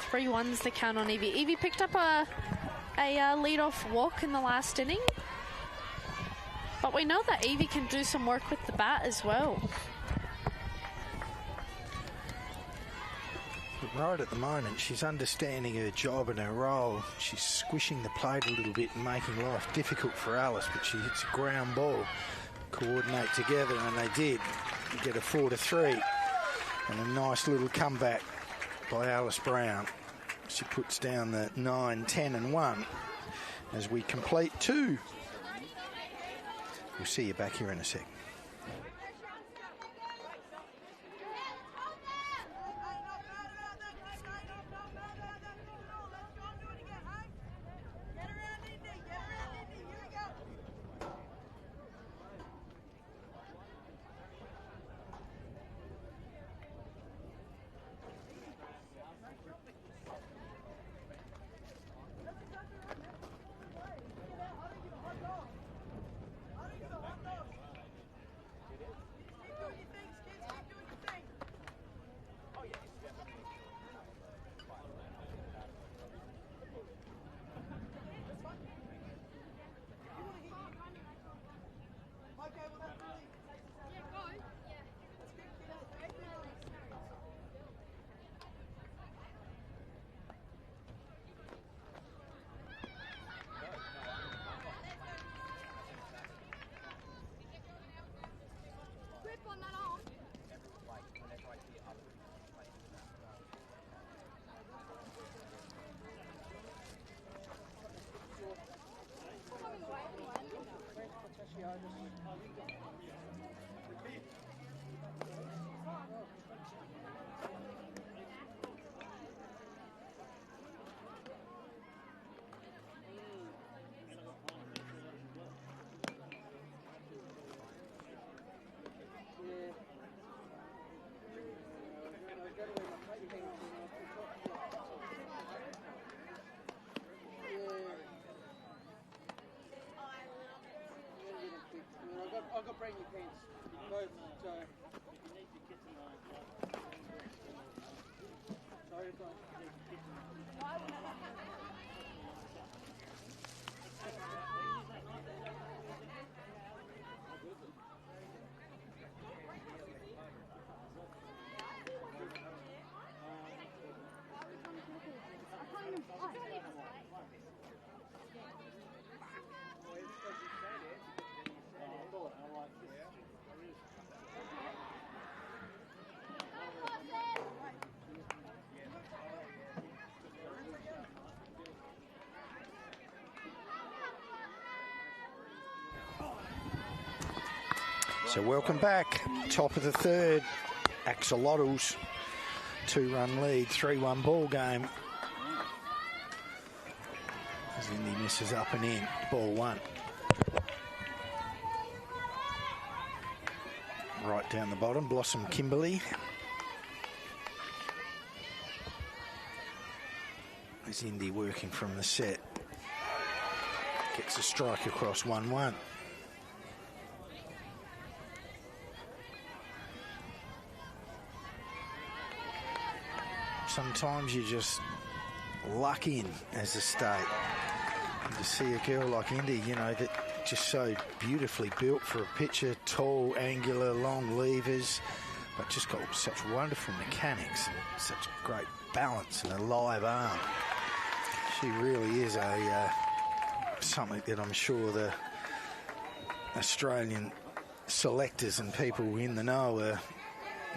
Three ones the count on Evie. Evie picked up a lead-off walk in the last inning. But we know that Evie can do some work with the bat as well. But right at the moment, she's understanding her job and her role. She's squishing the plate a little bit and making life difficult for Alice, but she hits a ground ball. Coordinate together, and they did. You get a 4-3. And a nice little comeback by Alice Brown. She puts down the 9, 10 and 1 as we complete 2. We'll see you back here in a sec. I've got brand new pants. Both, so if you need to get them, sorry, So welcome back. Top of the third. Axolotls. 2-run lead. 3-1 ball game. As Indy misses up and in. Ball one. Right down the bottom. Blossom Kimberley. As Indy working from the set. Gets a strike across 1-1. Sometimes you just luck in as a state. And to see a girl like Indy, you know, that just so beautifully built for a pitcher, tall, angular, long levers, but just got such wonderful mechanics and such great balance and a live arm. She really is a something that I'm sure the Australian selectors and people in the know are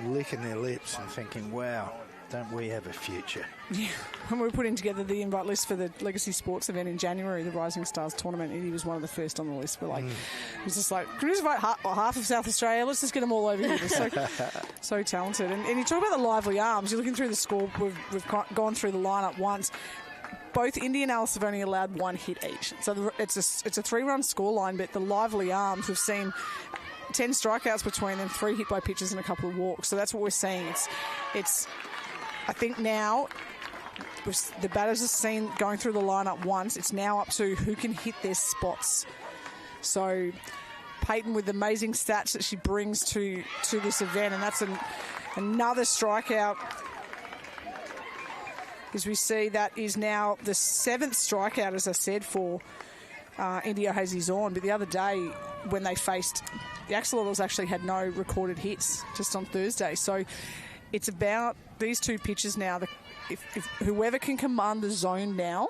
licking their lips and thinking, wow, don't we have a future? Yeah, when we were putting together the invite list for the Legacy Sports event in January, the Rising Stars tournament, Eddie was one of the first on the list. We're like, it was just like, can we just invite half of South Australia? Let's just get them all over here. They're so talented. And you talk about the lively arms. You're looking through the score. We've gone through the lineup once. Both Indy and Alice have only allowed one hit each. So it's a 3-run scoreline, but the lively arms, we've seen 10 strikeouts between them, 3 hit by pitches and a couple of walks. So that's what we're seeing. It's I think now the batters are seen going through the lineup once. It's now up to who can hit their spots. So Peyton with the amazing stats that she brings to this event, and that's another strikeout. As we see, that is now the 7th strikeout, as I said, for India Hazy Zorn. But the other day, when they faced the Axolotls, actually had no recorded hits just on Thursday. So it's about these two pitchers now. If whoever can command the zone now,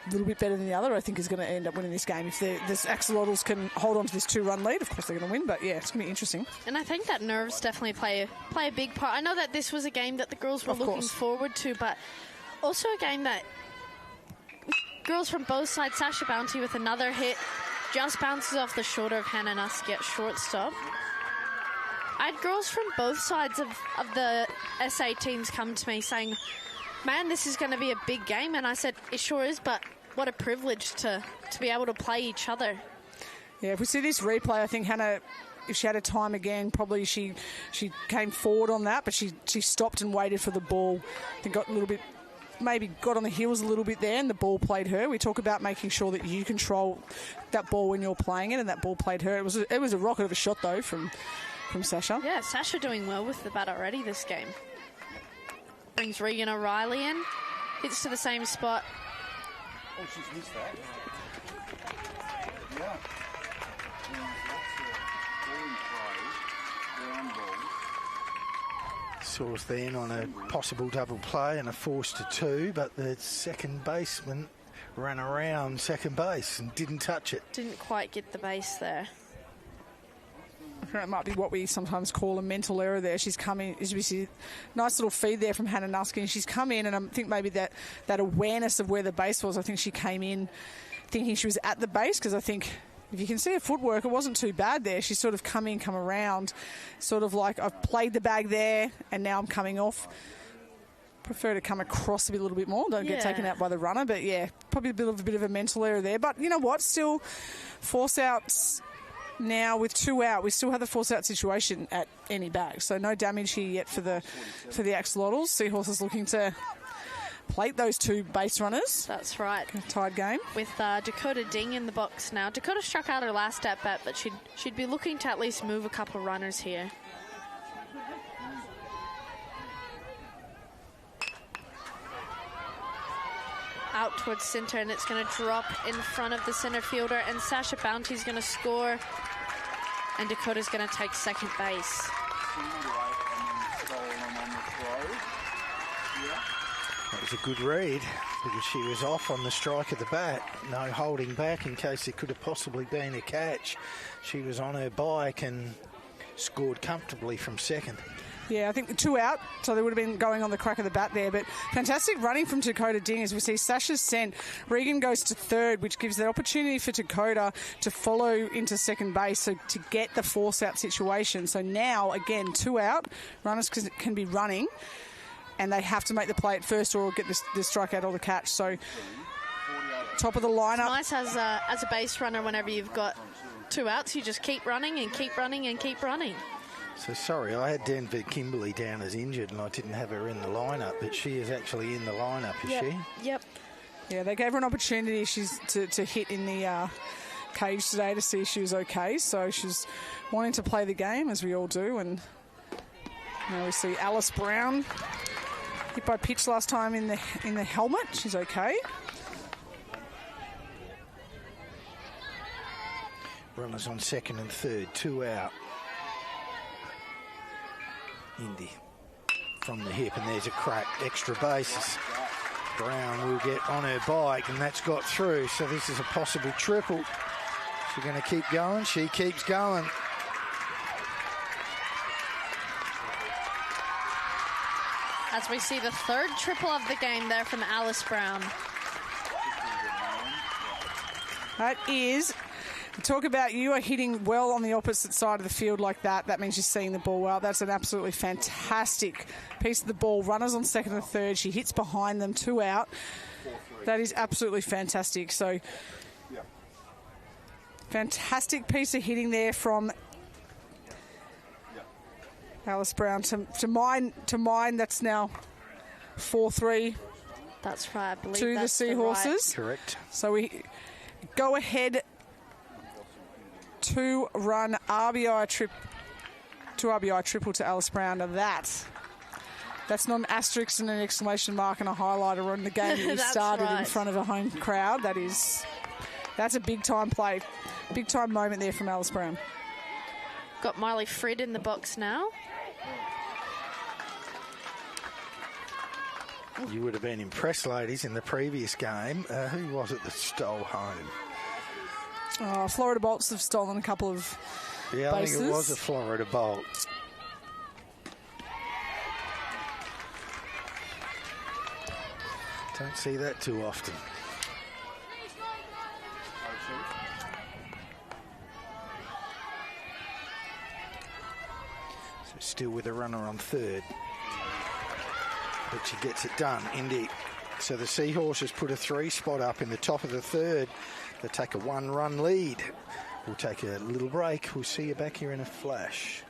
a little bit better than the other, I think is going to end up winning this game. If the Axolotls can hold on to this 2-run lead, of course they're going to win. But yeah, it's going to be interesting. And I think that nerves definitely play a big part. I know that this was a game that the girls were looking forward to, but also a game that girls from both sides. Sasha Bounty with another hit, just bounces off the shoulder of Hannah Nusky at shortstop. I had girls from both sides of the SA teams come to me saying, man, this is going to be a big game. And I said, it sure is, but what a privilege to be able to play each other. Yeah, if we see this replay, I think Hannah, if she had a time again, probably she came forward on that, but she stopped and waited for the ball. I think got a little bit, maybe got on the heels a little bit there, and the ball played her. We talk about making sure that you control that ball when you're playing it, and that ball played her. It was a rocket of a shot, though, from Sasha. Yeah, Sasha doing well with the bat already this game. Brings Regan O'Reilly in. Hits to the same spot. Oh, she's missed that. Yeah. Source then on a possible double play and a force to 2, but the second baseman ran around second base and didn't touch it. Didn't quite get the base there. It might be what we sometimes call a mental error there. She's come in, as we see, nice little feed there from Hannah Nusky, and she's come in, and I think maybe that awareness of where the base was, I think she came in thinking she was at the base, because I think if you can see her footwork, it wasn't too bad there. She's sort of come around, sort of like, I've played the bag there, and now I'm coming off. Prefer to come across a little bit more, don't get taken out by the runner, but yeah, probably a bit of a mental error there. But you know what, still force outs. Now with 2 out, we still have the force-out situation at any bag, so no damage here yet for the Axolotls. Seahorses looking to plate those 2 base runners. That's right. A tied game. With Dakota Ding in the box now. Dakota struck out her last at-bat, but she'd be looking to at least move a couple runners here. Out towards center, and it's going to drop in front of the center fielder, and Sasha Bounty's going to score, and Dakota's going to take second base. That was a good read, because she was off on the strike of the bat. No holding back in case it could have possibly been a catch. She was on her bike and scored comfortably from second. Yeah, I think the 2 out, so they would have been going on the crack of the bat there. But fantastic running from Dakota Ding as we see Sasha's sent. Regan goes to third, which gives the opportunity for Dakota to follow into second base, so to get the force out situation. So now, again, 2 out, runners can be running, and they have to make the play at first or get the strikeout or the catch. So top of the lineup. It's nice as a base runner whenever you've got 2 outs, you just keep running and keep running and keep running. So sorry, I had Denver Kimberley down as injured and I didn't have her in the lineup, but she is actually in the lineup, is she? Yep. Yeah, they gave her an opportunity to hit in the cage today to see if she was okay. So she's wanting to play the game, as we all do. And now we see Alice Brown hit by pitch last time in the helmet. She's okay. Runners on second and third, 2 out. Indy from the hip, and there's a crack, extra bases. Brown will get on her bike, and that's got through. So this is a possible triple. She's going to keep going. She keeps going. As we see the third triple of the game there from Alice Brown. That is... Talk about you are hitting well on the opposite side of the field like that. That means you're seeing the ball well. That's an absolutely fantastic piece of the ball. Runners on second and third. She hits behind them, 2 out. That is absolutely fantastic. So, fantastic piece of hitting there from Alice Brown. To mine, that's now 4-3. That's right, I believe to that's the Seahorses. Correct. So we go ahead. 2-run RBI triple to Alice Brown. Now that's not an asterisk and an exclamation mark and a highlighter on the game that we started in front of a home crowd. That's a big time play, big time moment there from Alice Brown. Got Miley Fred in the box now. You would have been impressed, ladies, in the previous game. Who was it that stole home? Florida Bolts have stolen a couple of bases. I think it was a Florida Bolt. Don't see that too often. So still with a runner on third. But she gets it done, indeed. So the Seahorses put a 3 spot up in the top of the third. They take a 1-run lead. We'll take a little break. We'll see you back here in a flash.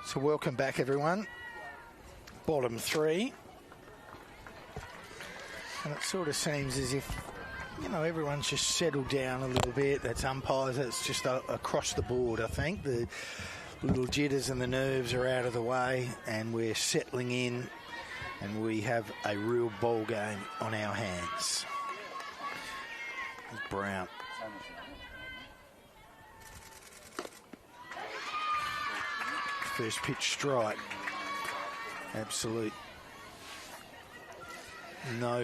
So welcome back, everyone. Bottom 3. And it sort of seems as if, you know, everyone's just settled down a little bit. That's umpires. It's just across the board, I think. The little jitters and the nerves are out of the way, and we're settling in, and we have a real ball game on our hands. Brown. First pitch strike. Absolute. No,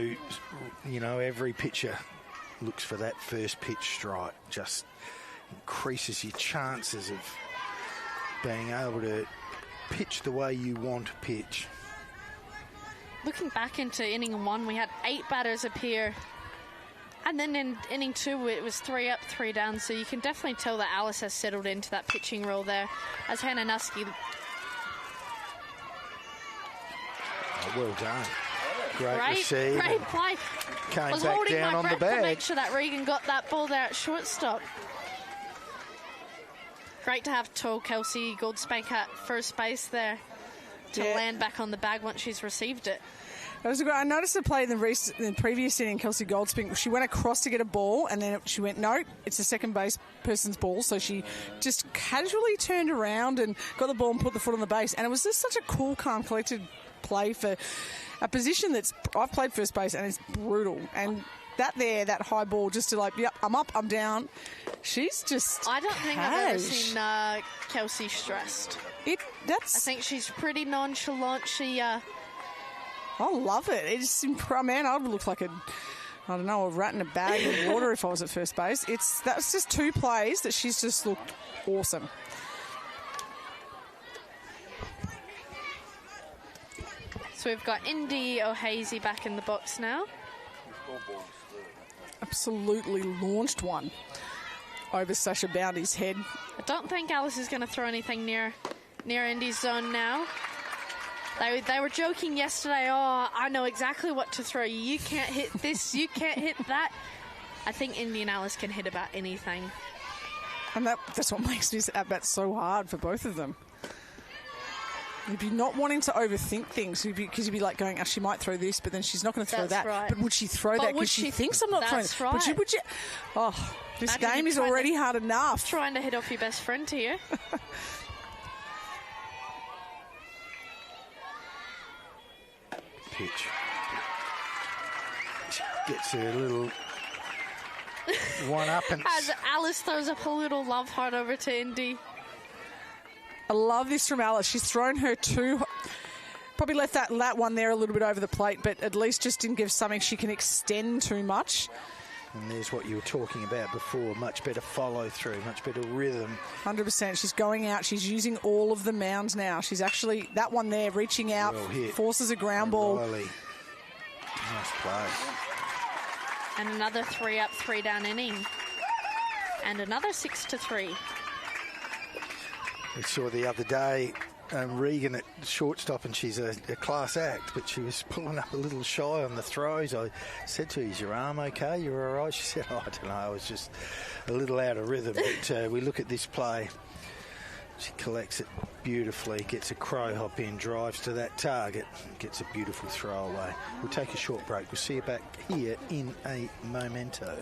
you know, every pitcher looks for that first pitch strike. Just increases your chances of being able to pitch the way you want to pitch. Looking back into inning 1, we had 8 batters appear. And then in inning 2, it was 3 up, 3 down. So you can definitely tell that Alice has settled into that pitching role there. As Hannah Nuske. Oh, well done. Great receive. Great play. Came was back holding down my on the breath to bag. make sure that Regan got that ball there at shortstop. Great to have tall Kelsey Goldspank at first base there to land back on the bag once she's received it. That was I noticed the play in the previous inning, Kelsey Goldspank. She went across to get a ball, and then she went, no, it's a second base person's ball. So she just casually turned around and got the ball and put the foot on the base. And it was just such a cool, calm, collected play for a position that's, I've played first base, and it's brutal. And that high ball, just to like, yep, I'm up, I'm down. She's just I don't think I've ever seen Kelsey stressed. I think she's pretty nonchalant. She... I love it. It's man, I would look like a rat in a bag of water if I was at first base. That's just 2 plays that she's just looked awesome. So we've got Indy O'Hazy back in the box now. Absolutely launched one over Sasha Bounty's head. I don't think Alice is going to throw anything near Indy's zone now. They were joking yesterday, oh, I know exactly what to throw you. You can't hit this, you can't hit that. I think Indy and Alice can hit about anything. And that's what makes this at-bat so hard for both of them. You'd be not wanting to overthink things because you'd be like going, oh, she might throw this, but then she's not going to throw that. Right. But would she throw that because she thinks I'm not throwing it? Right. Would you? Oh, this game is already hard enough. Trying to hit off your best friend here. Pitch. She gets a little one up and as Alice throws up a little love heart over to Indy. I love this from Alice. She's thrown her 2. Probably left that one there a little bit over the plate, but at least just didn't give something she can extend too much. And there's what you were talking about before. Much better follow through, much better rhythm. 100%. She's going out. She's using all of the mound now. She's actually, that one there, reaching out, forces a ground ball. Riley. Nice play. And another 3 up, 3 down inning. And another 6-3. We saw the other day Regan at shortstop, and she's a class act, but she was pulling up a little shy on the throws. I said to her, is your arm okay? You're all right? She said, oh, I don't know, I was just a little out of rhythm. But we look at this play. She collects it beautifully, gets a crow hop in, drives to that target, gets a beautiful throw away. We'll take a short break. We'll see you back here in a momento.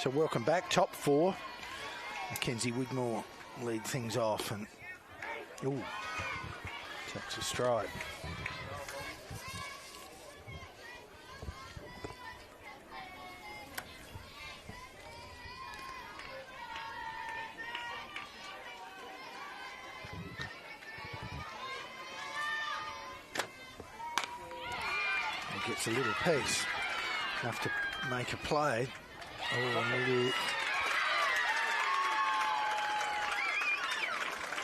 So welcome back, top 4. Mackenzie Wigmore lead things off and, ooh, takes a stride. Gets a little piece, enough to make a play. Oh, a little...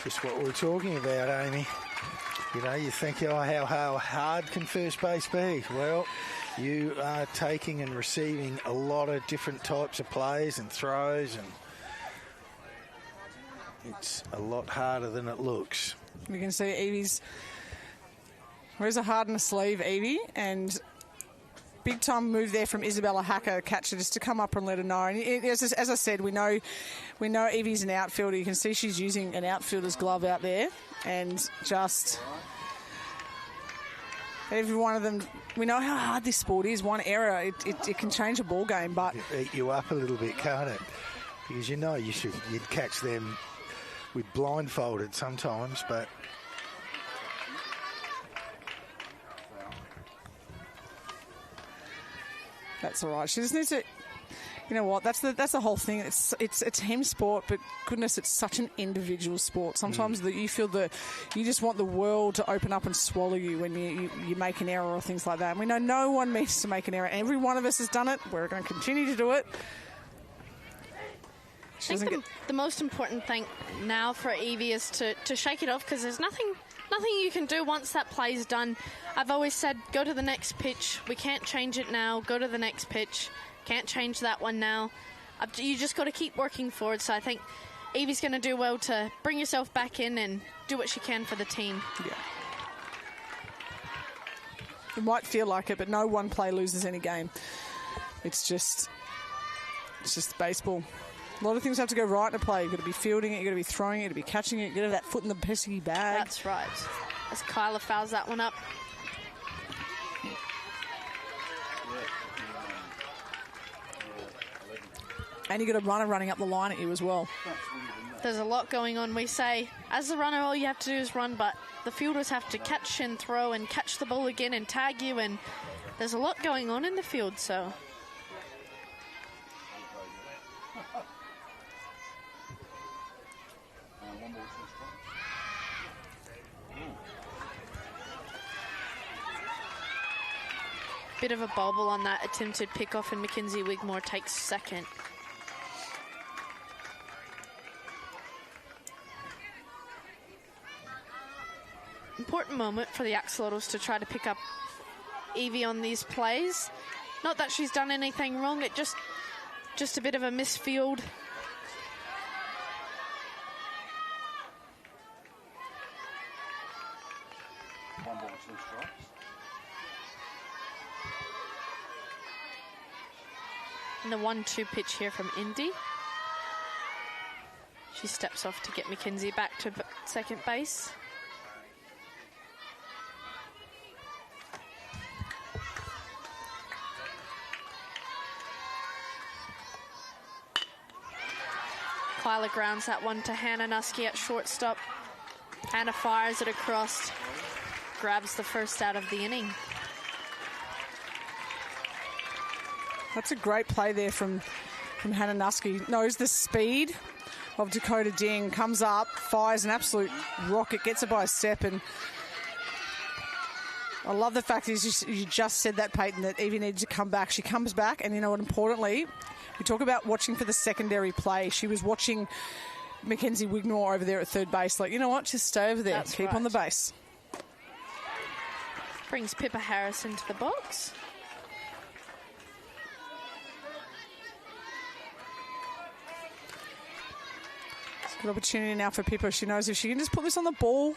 Just what we're talking about, Amy. You know, you think, oh, how hard can first base be? Well, you are taking and receiving a lot of different types of plays and throws, and it's a lot harder than it looks. We can see Evie's... Where's a hard in the sleeve, Evie? And big time move there from Isabella Hacker, catcher, just to come up and let her know. And as I said, we know Evie's an outfielder. You can see she's using an outfielder's glove out there, and just every one of them. We know how hard this sport is. One error, it can change a ball game. But eat you up a little bit, can't it? Because you know you'd catch them with blindfolded sometimes, but. That's all right. She just needs to, you know what? That's the whole thing. It's a team sport, but goodness, it's such an individual sport. Sometimes you feel you just want the world to open up and swallow you when you make an error or things like that. And we know no one means to make an error. Every one of us has done it. We're going to continue to do it. I think the most important thing now for Evie is to shake it off, because there's nothing you can do once that play's done. I've always said, go to the next pitch. We can't change it now. Go to the next pitch. Can't change that one now. You just got to keep working forward. So I think Evie's going to do well to bring yourself back in and do what she can for the team. Yeah. It might feel like it, but no one play loses any game. It's just baseball. A lot of things have to go right in a play. You've got to be fielding it, you've got to be throwing it, you've got to be catching it, you've got to have that foot in the pesky bag. That's right. As Kyla fouls that one up. And you've got a runner running up the line at you as well. There's a lot going on. We say, as the runner, all you have to do is run, but the fielders have to catch and throw and catch the ball again and tag you, and there's a lot going on in the field, so... Bit of a bobble on that attempted pickoff, and Mackenzie Wigmore takes second. Important moment for the Axolotls to try to pick up Evie on these plays. Not that she's done anything wrong, it just a bit of a misfield. One ball, 2 strikes. And the 1-2 pitch here from Indy. She steps off to get Mackenzie back to second base. Kyla grounds that one to Hannah Nuske at shortstop. Hannah fires it across, grabs the first out of the inning. That's a great play there from Hannah Nuske. Knows the speed of Dakota Ding, comes up, fires an absolute rocket, gets it by a step, and I love the fact is you just said that, Peyton, that Evie needed to come back. She comes back, and you know what, importantly, we talk about watching for the secondary play. She was watching Mackenzie Wigmore over there at third base, like, you know what, just stay over there, That's keep right. on the base. Brings Pippa Harris into the box. Good opportunity now for Pippa. She knows if she can just put this on the ball,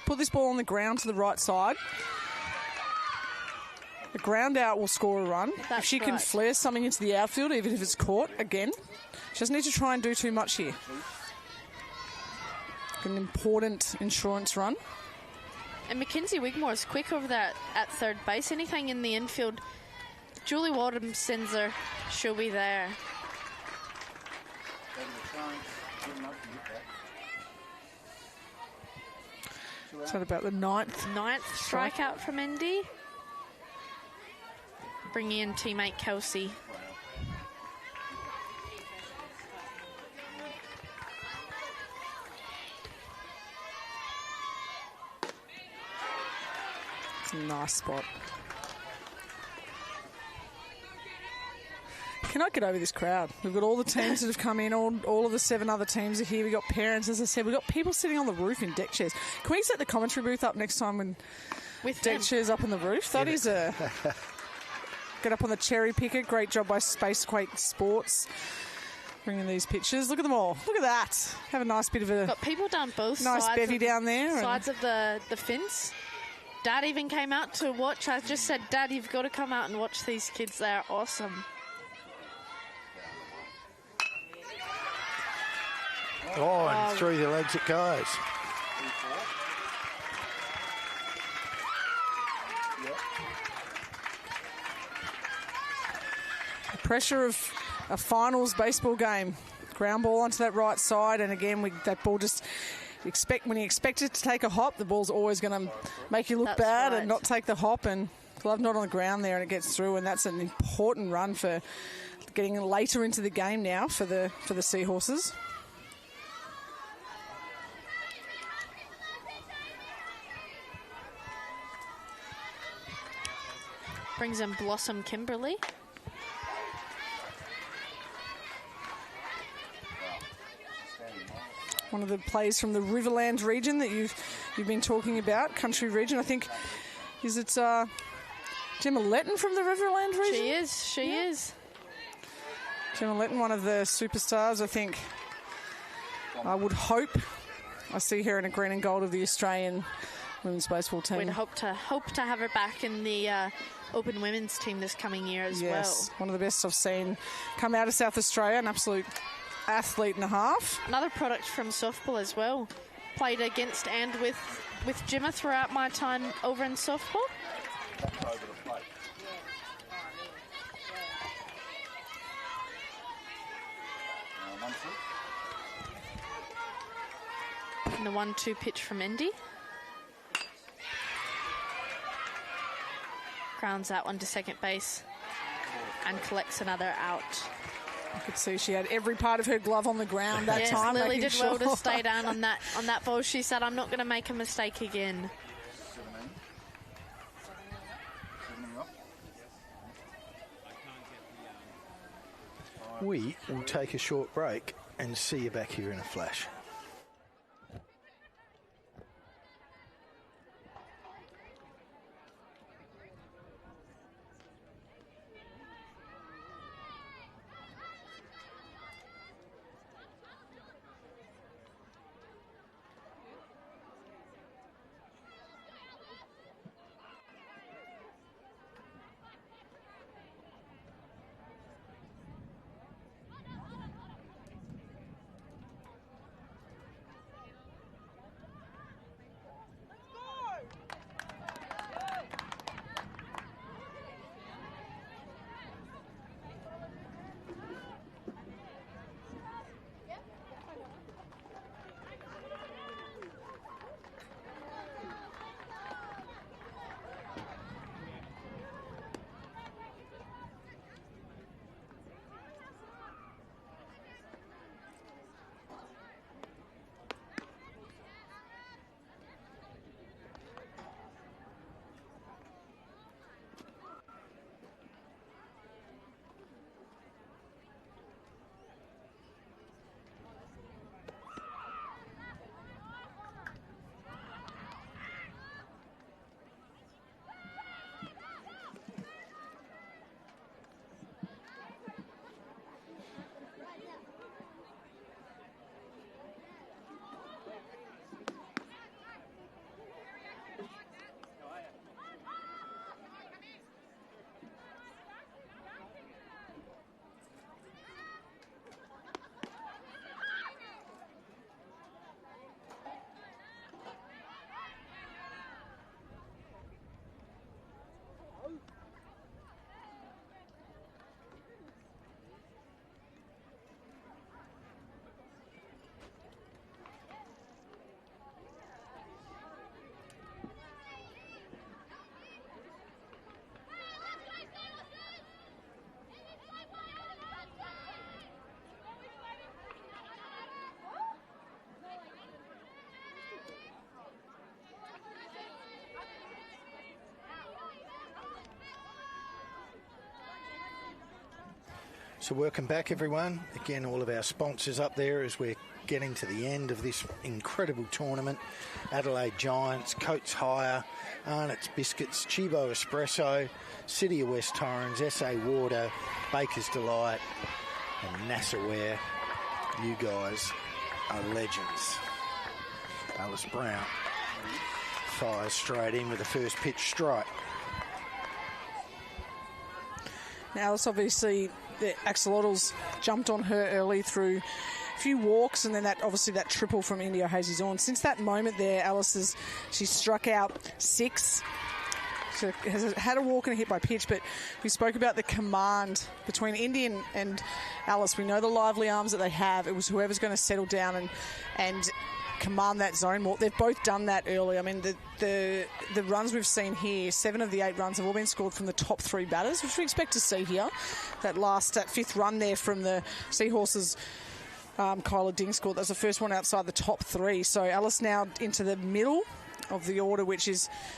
put this ball on the ground to the right side, the ground out will score a run. That's if she can right. flare something into the outfield, even if it's caught, again, she doesn't need to try and do too much here. An important insurance run. And Mackenzie Wigmore is quick over there at third base. Anything in the infield, Julie Wadham sends her, she'll be there. Over the chance. Good enough to hit that. Is that about the ninth? Ninth strikeout from Indy. Bringing in teammate Kelsey. It's a nice spot. Cannot get over this crowd. We've got all the teams that have come in. All of the 7 other teams are here. We've got parents, as I said. We've got people sitting on the roof in deck chairs. Can we set the commentary booth up next time when With deck them. chairs up on the roof? That is a... Get up on the cherry picker. Great job by Spacequake Sports. Bringing these pictures. Look at them all. Look at that. Have a nice bit of a... Got people down both nice sides. bevy down there. Sides of the fence. Dad even came out to watch. I just said, Dad, you've got to come out and watch these kids. They're awesome. Oh, and through the legs it goes. The pressure of a finals baseball game. Ground ball onto that right side, and again, that ball just... when you expect it to take a hop, the ball's always going to make you look That's bad right. and not take the hop, and glove not on the ground there, and it gets through, and that's an important run for getting later into the game now for the Seahorses. Brings in Blossom Kimberly. One of the players from the Riverland region that you've been talking about, country region. I think, is it Gemma Letton from the Riverland region? She is. Gemma Letton, one of the superstars, I think. I would hope I see her in a green and gold of the Australian women's baseball team. We'd hope to have her back in the Open Women's team this coming year as Yes, well. one of the best I've seen come out of South Australia, an absolute athlete and a half. Another product from softball as well. Played against and with Gemma throughout my time over in softball. Over the plate. One, two. And the 1-2 pitch from Indy. Grounds that one to second base and collects another out. I could see she had every part of her glove on the ground that Yes, time. Lily making did well sure. to stay down on that ball. She said, I'm not going to make a mistake again. 17 up. We will take a short break and see you back here in a flash. So welcome back, everyone. Again, all of our sponsors up there as we're getting to the end of this incredible tournament. Adelaide Giants, Coates Hire, Arnott's Biscuits, Chibo Espresso, City of West Torrens, SA Water, Baker's Delight, and NASA Wear. You guys are legends. Alice Brown fires straight in with the first pitch strike. Now, Alice, obviously, the Axolotls jumped on her early through a few walks, and then that triple from India Hazy Zorn. Since that moment there, Alice she struck out 6. She has had a walk and a hit by pitch, but we spoke about the command between India and Alice. We know the lively arms that they have. It was whoever's going to settle down and command that zone more. They've both done that early. I mean, the runs we've seen here, 7 of the 8 runs have all been scored from the top 3 batters, which we expect to see here. That 5th run there from the Seahorses, Kyla Ding scored. That was the first one outside the top 3. So Alice now into the middle of the order, which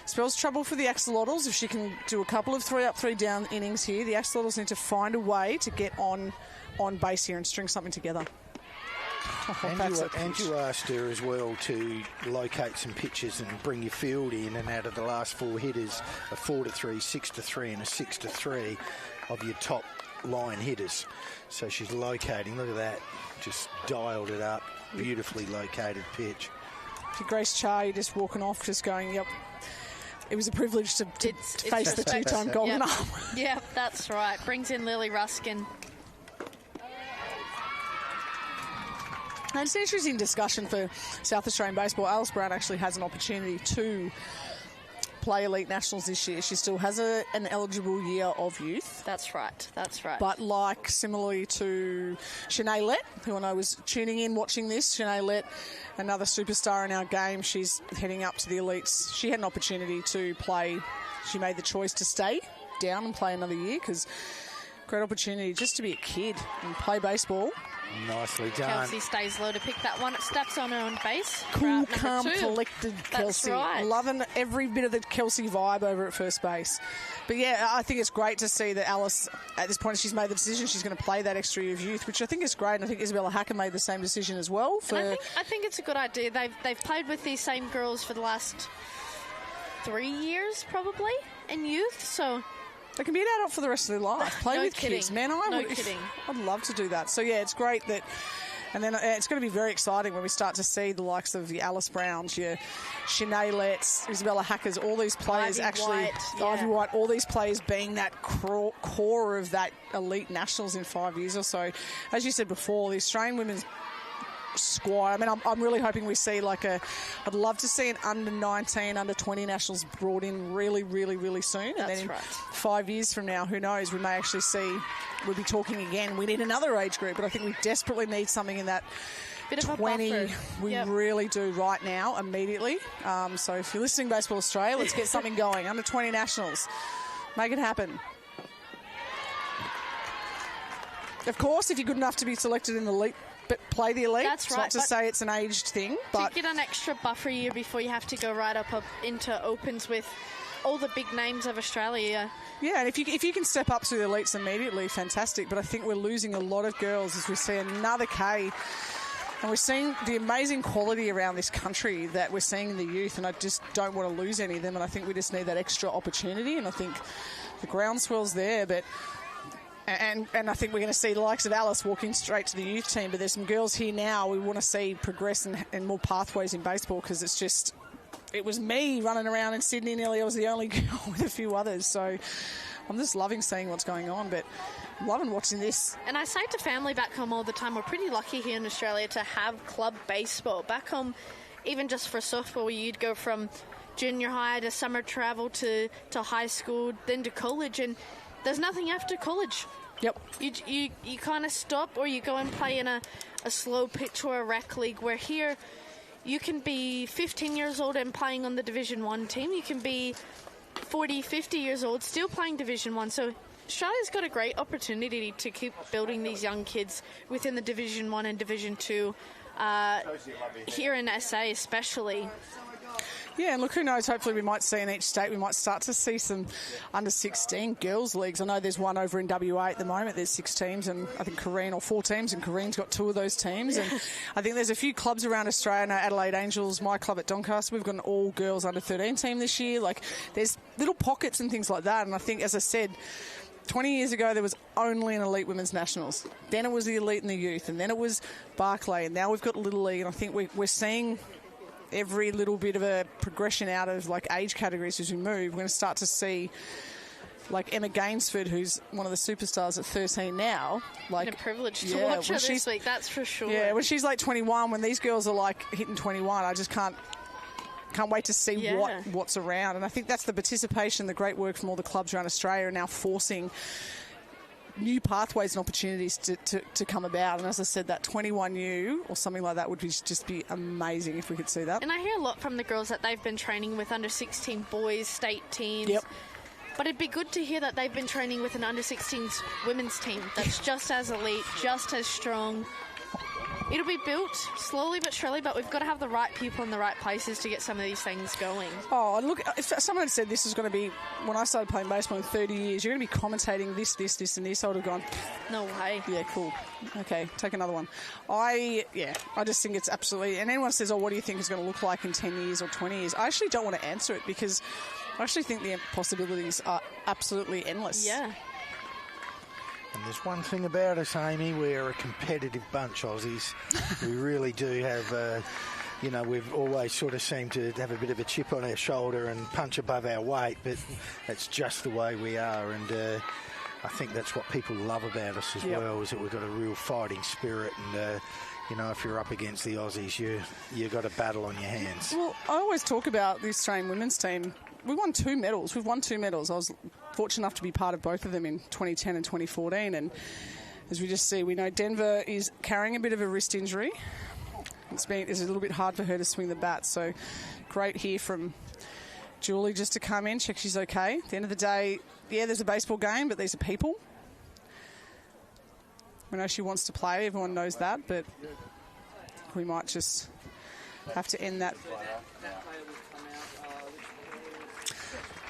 spells trouble for the Axolotls. If she can do a couple of 3 up, 3 down innings here, the Axolotls need to find a way to get on base here and string something together. And you asked her as well to locate some pitches and bring your field in, and out of the last 4 hitters, a 4-3, 6-3 and a 6-3 of your top line hitters. So she's locating, look at that, just dialed it up, beautifully located pitch. Grace Char, just walking off, just going, yep. It was a privilege to face the 2-time Golden Arm. Yeah, that's right. Brings in Lily Ruskin. And it's an interesting discussion for South Australian baseball. Alice Brown actually has an opportunity to play Elite Nationals this year. She still has an eligible year of youth. That's right. But similarly to Shanae Lett, who I know was tuning in watching this, Shanae Lett, another superstar in our game, she's heading up to the Elites. She had an opportunity to play. She made the choice to stay down and play another year because great opportunity just to be a kid and play baseball. Nicely done. Kelsey stays low to pick that one. It steps on her own base. Cool, calm, collected Kelsey. Right. Loving every bit of the Kelsey vibe over at first base. But yeah, I think it's great to see that Alice, at this point, she's made the decision she's going to play that extra year of youth, which I think is great. And I think Isabella Hacker made the same decision as well. I think it's a good idea. They've played with these same girls for the last 3 years, probably, in youth. So they can be an adult for the rest of their life. Play with kids. Man, I'd love to do that. So, yeah, it's great that... And then it's going to be very exciting when we start to see the likes of the Alice Browns, your Shanae Letts, Isabella Hackers, all these players Ivy White, all these players being that core of that Elite Nationals in 5 years or so. As you said before, the Australian women's squad. I mean, I'm really hoping we see I'd love to see an under-19, under-20 nationals brought in really, really, really soon. And then in 5 years from now, who knows, we may actually we'll be talking again. We need another age group, but I think we desperately need something in that bit of 20. A buffer. We really do right now, immediately. So if you're listening, Baseball Australia, let's get something going. Under-20 nationals. Make it happen. Of course, if you're good enough to be selected in the elite, but play the elite. That's right. It's not to say it's an aged thing, but to get an extra buffer year before you have to go right up into opens with all the big names of Australia. Yeah, and if you can step up to the elites immediately, fantastic. But I think we're losing a lot of girls as we see another K. And we're seeing the amazing quality around this country that we're seeing in the youth, and I just don't want to lose any of them. And I think we just need that extra opportunity. And I think the groundswell's there, but. And I think we're going to see the likes of Alice walking straight to the youth team. But there's some girls here now we want to see progress and more pathways in baseball, because it was me running around in Sydney nearly. I was the only girl with a few others. So I'm just loving seeing what's going on, but I'm loving watching this. And I say to family back home all the time, we're pretty lucky here in Australia to have club baseball. Back home, even just for softball, you'd go from junior high to summer travel to high school, then to college, and there's nothing after college. Yep. You kind of stop, or you go and play in a slow pitch or a rec league, where here you can be 15 years old and playing on the Division 1 team. You can be 40, 50 years old still playing Division 1. So Australia's got a great opportunity to keep building these young kids within the Division 1 and Division 2 here in SA especially. Yeah, and look, who knows, hopefully we might see in each state, we might start to see some under-16 girls' leagues. I know there's one over in WA at the moment. There's 6 teams, and I think Korean, or 4 teams, and Korean's got 2 of those teams. And I think there's a few clubs around Australia. I know Adelaide Angels, my club at Doncaster, we've got an all-girls under-13 team this year. Like, there's little pockets and things like that. And I think, as I said, 20 years ago, there was only an elite women's nationals. Then it was the elite and the youth, and then it was Barclay, and now we've got Little League. And I think we're seeing every little bit of a progression out of like age categories as we move. We're going to start to see like Emma Gainsford, who's one of the superstars at 13 now. Like, a privilege to watch her this week, that's for sure. Yeah, when she's like 21, when these girls are like hitting 21, I just can't wait to see what's around. And I think that's the participation, the great work from all the clubs around Australia are now forcing new pathways and opportunities to come about. And as I said, that 21U or something like that would just be amazing if we could see that. And I hear a lot from the girls that they've been training with under-16 boys, state teams. Yep. But it'd be good to hear that they've been training with an under-16s women's team that's just as elite, just as strong. It'll be built slowly but surely, but we've got to have the right people in the right places to get some of these things going. Oh, and look, if someone had said this is going to be, when I started playing baseball in 30 years, you're going to be commentating this, and this, I would have gone, no way. Yeah, cool. Okay, take another one. I just think it's absolutely, and anyone says, oh, what do you think it's going to look like in 10 years or 20 years? I actually don't want to answer it because I actually think the possibilities are absolutely endless. Yeah. And there's one thing about us, Amy, we're a competitive bunch, Aussies. We really do have, we've always sort of seemed to have a bit of a chip on our shoulder and punch above our weight, but that's just the way we are. And I think that's what people love about us as well, is that we've got a real fighting spirit. And, if you're up against the Aussies, you've got a battle on your hands. Well, I always talk about the Australian women's team. We won 2 medals. We've won 2 medals. I was fortunate enough to be part of both of them in 2010 and 2014. And as we just see, we know Denver is carrying a bit of a wrist injury. It's a little bit hard for her to swing the bat. So great here from Julie just to come in, check she's okay. At the end of the day, there's a baseball game, but these are people. We know she wants to play. Everyone knows that, but we might just have to end that.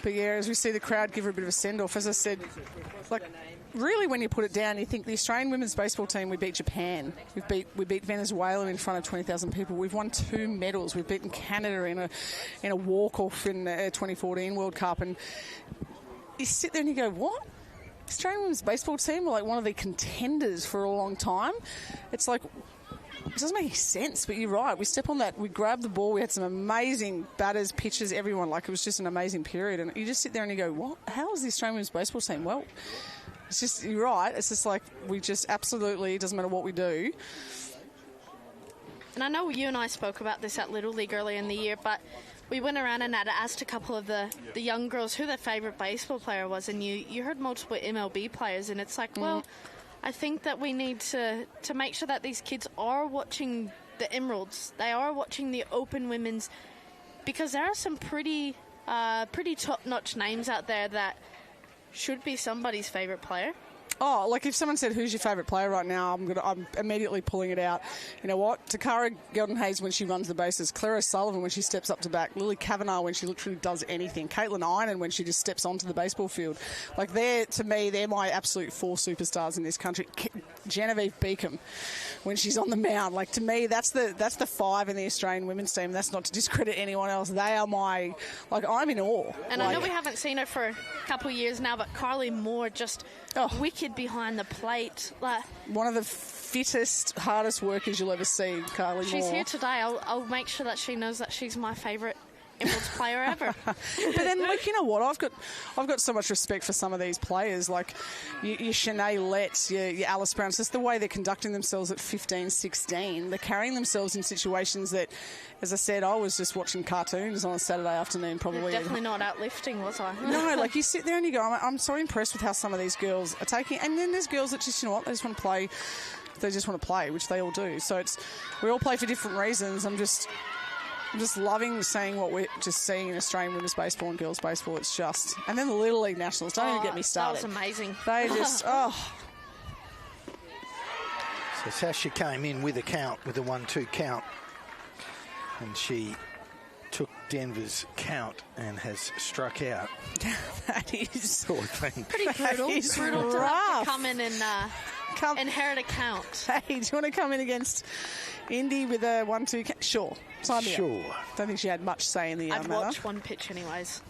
But as we see the crowd give her a bit of a send-off, as I said, like, really when you put it down, you think the Australian women's baseball team, we beat Japan. We beat Venezuela in front of 20,000 people. We've won 2 medals. We've beaten Canada in a walk-off in the 2014 World Cup. And you sit there and you go, what? Australian women's baseball team were like one of the contenders for a long time. It's like, it doesn't make any sense, but you're right. We step on that, we grabbed the ball, we had some amazing batters, pitchers, everyone. Like, it was just an amazing period. And you just sit there and you go, what? How is the Australian women's baseball team? Well, it's just, you're right. It's just like, we just absolutely, it doesn't matter what we do. And I know you and I spoke about this at Little League earlier in the year, but we went around and asked a couple of the young girls who their favourite baseball player was, and you heard multiple MLB players, and it's like, well, I think that we need to make sure that these kids are watching the Emeralds. They are watching the Open Women's, because there are some pretty top-notch names out there that should be somebody's favourite player. Oh, like if someone said, who's your favourite player right now, I'm immediately pulling it out. You know what? Takara Geldenhayes when she runs the bases. Claire O'Sullivan when she steps up to bat. Lily Kavanagh when she literally does anything. Caitlin Einan when she just steps onto the baseball field. Like, to me, they're my absolute 4 superstars in this country. Genevieve Beacom when she's on the mound. Like, to me, that's the 5 in the Australian women's team. That's not to discredit anyone else. They are my, like, I'm in awe. And I know we haven't seen her for a couple of years now, but Carly Moore just wicked behind the plate. Like, one of the fittest, hardest workers you'll ever see, Carly Moore. She's here today. I'll make sure that she knows that she's my favourite Emeralds player ever. But then, like, you know what? I've got so much respect for some of these players, like your Shanae Letts, your Alice Brown. It's just the way they're conducting themselves at 15, 16. They're carrying themselves in situations that, as I said, I was just watching cartoons on a Saturday afternoon, probably. Definitely not outlifting, was I? No, like, you sit there and you go, I'm so impressed with how some of these girls are taking. And then there's girls that just, you know what, they just want to play. They just want to play, which they all do. So we all play for different reasons. I'm just loving seeing what we're just seeing in Australian women's baseball and girls baseball. It's just... And then the Little League Nationals. Don't even get me started. That was amazing. They just... So Sasha came in with a 1-2 count. And she took Denver's count and has struck out. That is Poor thing. Pretty brutal. is Brutal to have rough. to come in and inherit a count. Hey, do you want to come in against Indy with a 1-2? Sure. Sign me up. Sure. Don't think she had much say in the I'd matter. watch one pitch anyways.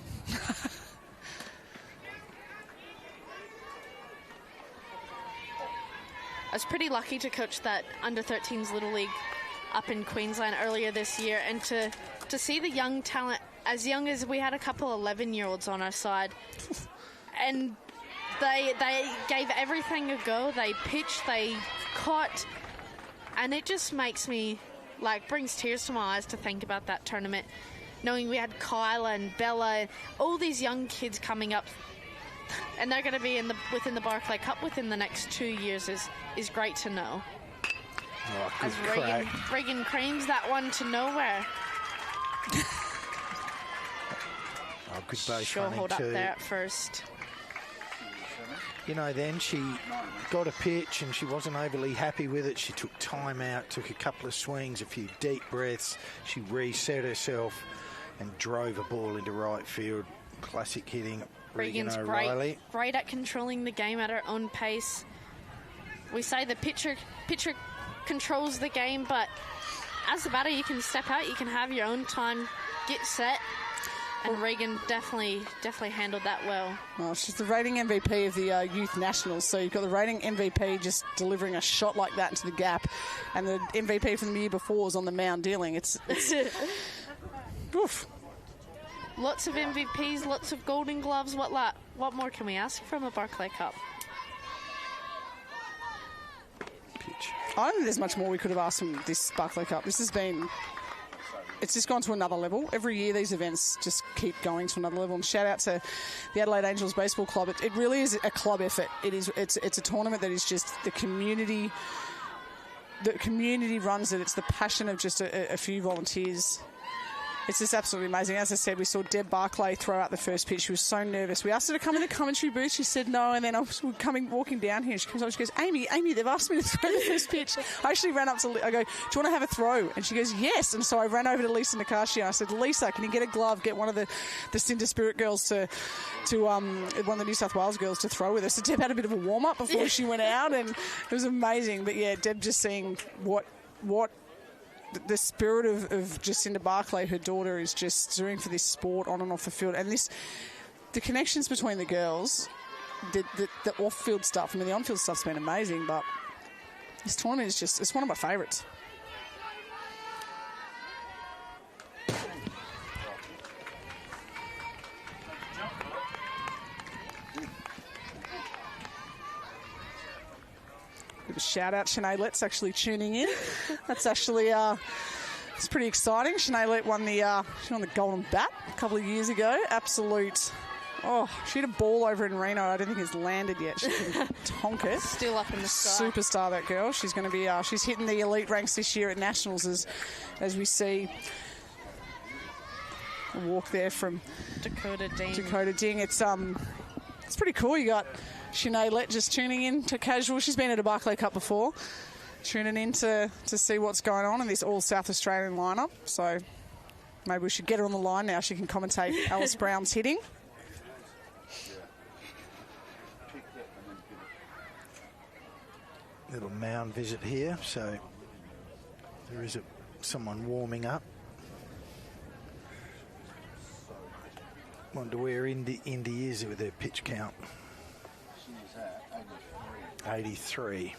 I was pretty lucky to coach that under-13s Little League up in Queensland earlier this year, and to see the young talent, as young as we had a couple 11-year-olds on our side, and they gave everything a go. They pitched, they caught, and it just makes me, brings tears to my eyes to think about that tournament, knowing we had Kyla and Bella and all these young kids coming up, and they're going to be within the Barclay Cup within the next 2 years is great to know. Oh, good As Reagan creams that one to nowhere. Oh, good base Sure, running hold up too. there at first. You know, then she got a pitch and she wasn't overly happy with it. She took time out, took a couple of swings, a few deep breaths. She reset herself and drove a ball into right field. Classic hitting. Regan's O'Reilly. great at controlling the game at her own pace. We say the pitcher controls the game, but as a batter, you can step out, you can have your own time, get set, and Regan definitely handled that well. Well, she's the rating MVP of the Youth Nationals, so you've got the rating MVP just delivering a shot like that into the gap, and the MVP from the year before was on the mound dealing. It's oof. Lots of MVPs, lots of Golden Gloves. What more can we ask from a Barclay Cup? Pitch. I don't think there's much more we could have asked from this Barclay Cup. It's just gone to another level. Every year these events just keep going to another level. And shout out to the Adelaide Angels Baseball Club. It really is a club effort. It's a tournament that is just the community. The community runs it. It's the passion of just a few volunteers. It's just absolutely amazing. As I said, we saw Deb Barclay throw out the first pitch. She was so nervous. We asked her to come in the commentary booth. She said no, and then I was walking down here. She comes up, she goes, Amy, they've asked me to throw the first pitch. I actually ran up to, I go, do you want to have a throw? And she goes, yes. And so I ran over to Lisa Nakashi. I said, Lisa, can you get a glove, get one of the Cinder Spirit girls to one of the New South Wales girls to throw with her. So Deb had a bit of a warm-up before she went out, and it was amazing. But yeah, Deb just seeing what the spirit of Jacinda Barclay, her daughter, is just doing for this sport on and off the field. And the connections between the girls, the off-field stuff. I mean, the on-field stuff's been amazing, but this tournament is it's one of my favourites. Shout out Sinead Lett's actually tuning in. That's actually it's pretty exciting. Sinead Lett won the Golden Bat a couple of years ago. Absolute. Oh, she had a ball over in Reno. I don't think it's landed yet. She can tonk it. Still up in the sky. Superstar, that girl. She's going to be. She's hitting the elite ranks this year at Nationals as we see. A walk there from Dakota Ding. It's pretty cool. You got Sinead Lett just tuning in to casual. She's been at a Barclay Cup before. Tuning in to see what's going on in this all South Australian lineup. So maybe we should get her on the line now. She can commentate Alice Brown's hitting. Little mound visit here, so there is someone warming up. Wonder where Indy is with her pitch count. She's at 83.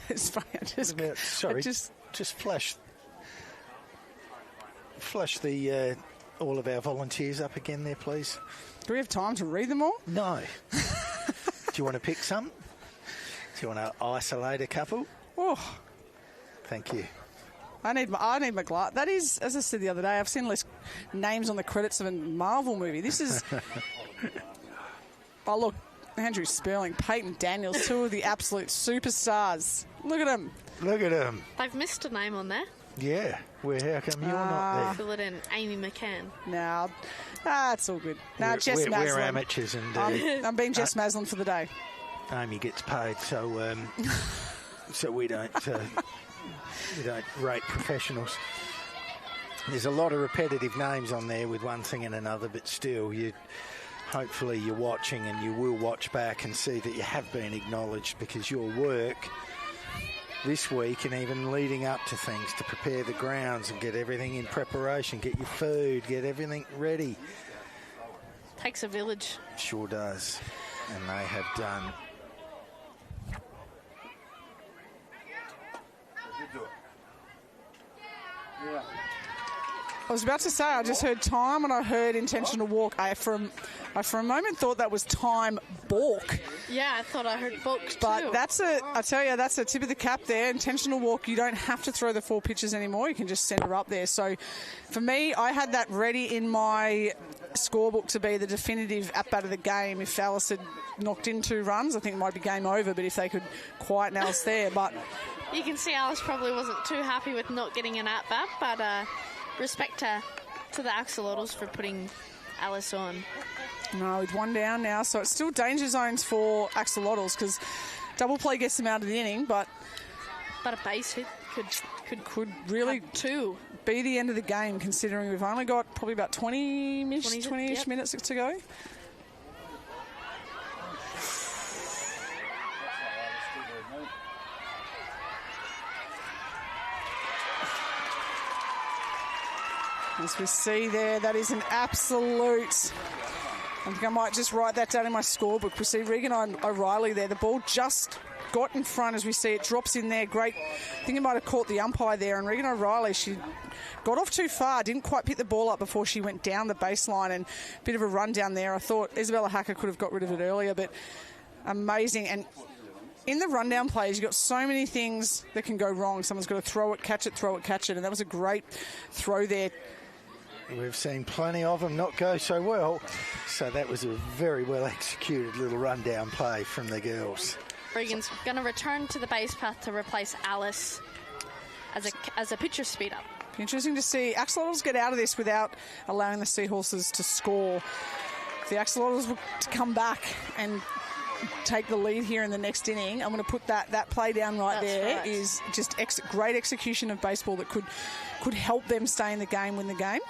It's funny. Just flash the all of our volunteers up again there, please. Do we have time to read them all? No. Do you want to pick some? Do you want to isolate a couple? Oh, thank you. I need my glass. That is, as I said the other day, I've seen less names on the credits of a Marvel movie. This is. Oh, look, Andrew Sperling, Peyton Daniels, two of the absolute superstars. Look at them. Look at them. They've missed a name on there. Yeah. How come you're not there? Fill it in, Amy McCann. No, it's all good. No, Jess we're Maslin. amateurs, and I'm being Jess Maslin for the day. Amy gets paid, so so we don't rate professionals. There's a lot of repetitive names on there with one thing and another, but still, hopefully you're watching and you will watch back and see that you have been acknowledged, because your work this week and even leading up to things to prepare the grounds and get everything in preparation, get your food, get everything ready. Takes a village. Sure does. And they have done. I was about to say, I just heard time and I heard intentional walk. I for a moment thought that was time balk. Yeah, I thought I heard balk too. But that's a tip of the cap there. Intentional walk, you don't have to throw the 4 pitches anymore. You can just send her up there. So for me, I had that ready in my scorebook to be the definitive at-bat of the game. If Alice had knocked in 2 runs, I think it might be game over, but if they could quieten Alice there. But you can see Alice probably wasn't too happy with not getting an at-bat, but respect to the Axolotls for putting Alice on. No, with 1 down now, so it's still danger zones for Axolotls, because double play gets them out of the inning, but a base hit could really 2 be the end of the game, considering we've only got probably about 20-ish minutes to go. As we see there, that is an absolute... I think I might just write that down in my scorebook. We see Regan O'Reilly there. The ball just got in front as we see it drops in there. Great. I think it might have caught the umpire there. And Regan O'Reilly, she got off too far. Didn't quite pick the ball up before she went down the baseline. And a bit of a run down there. I thought Isabella Hacker could have got rid of it earlier, but amazing. And in the rundown plays, you've got so many things that can go wrong. Someone's got to throw it, catch it, throw it, catch it. And that was a great throw there. We've seen plenty of them not go so well. So that was a very well executed little rundown play from the girls. Regan's going to return to the base path to replace Alice as a pitcher speed up. Interesting to see Axolotls get out of this without allowing the Seahorses to score. If the Axolotls were to come back and take the lead here in the next inning, I'm going to put that play down right. That's there. Right. Is just great execution of baseball that could help them stay in the game, win the game.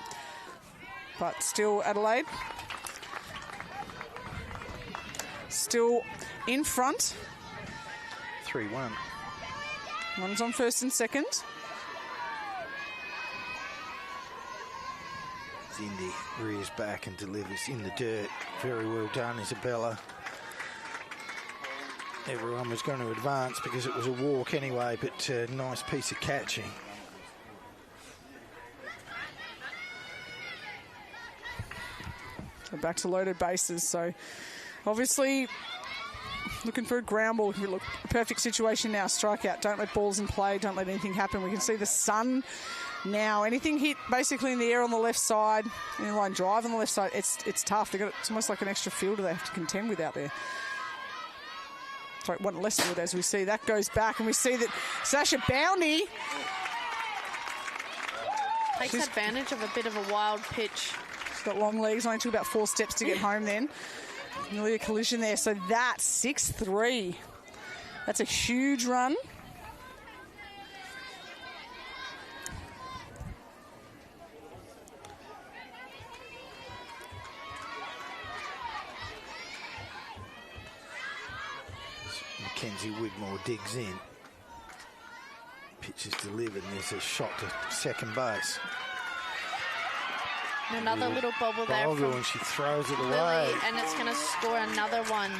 But still, Adelaide still in front. 3-1. Runners on first and second. Zindi rears back and delivers in the dirt. Very well done, Isabella. Everyone was going to advance because it was a walk anyway, but a nice piece of catching. So back to loaded bases. So obviously looking for a ground ball. Look, perfect situation now. Strikeout. Don't let balls in play. Don't let anything happen. We can see the sun now. Anything hit basically in the air on the left side, inline drive on the left side, it's tough. It's almost like an extra fielder they have to contend with out there. Sorry, one less wood as we see. That goes back and we see that Sasha Bounty takes advantage of a bit of a wild pitch. She's got long legs. Only took about 4 steps to get home then. Nearly a collision there. So that's 6-3. That's a huge run. Mackenzie Widmore digs in. Pitch is delivered and there's a shot to second base. And another little bobble there from and she throws it Lily, away. and it's going to score another one.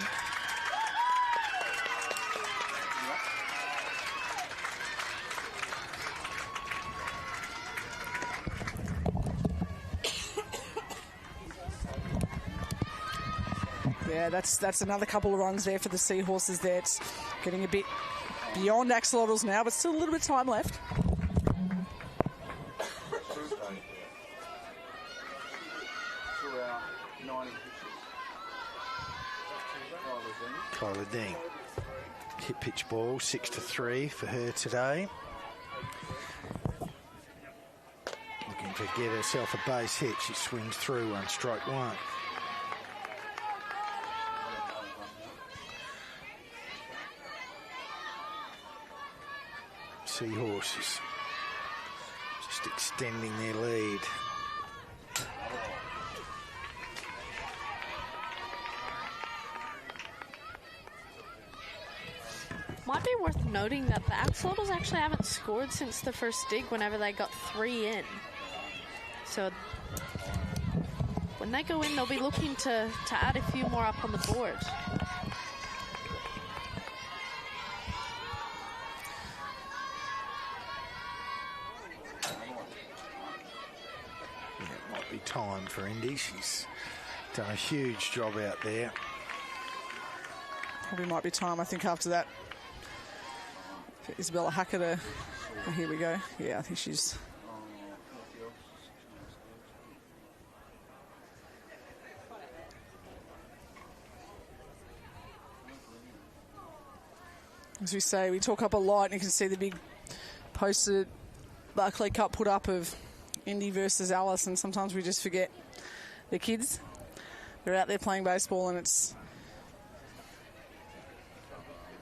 Yeah, that's another couple of runs there for the Seahorses there. It's getting a bit beyond Axolotls now, but still a little bit of time left. Kyla Dean. Hit pitch ball, 6-3 for her today. to get herself a base hit. She swings through on strike one. Seahorses just extending their lead. Might be worth noting that the Axolotls actually haven't scored since the first dig whenever they got 3 in. So when they go in, they'll be looking to add a few more up on the board. Yeah, it might be time for Indy. She's done a huge job out there. Probably might be time, I think, after that. Isabella Hacker. Oh, here we go. Yeah, I think she's... As we say, we talk up a lot, and you can see the big poster Barclay Cup put up of Indy versus Alice, and sometimes we just forget the kids. They're out there playing baseball, and it's...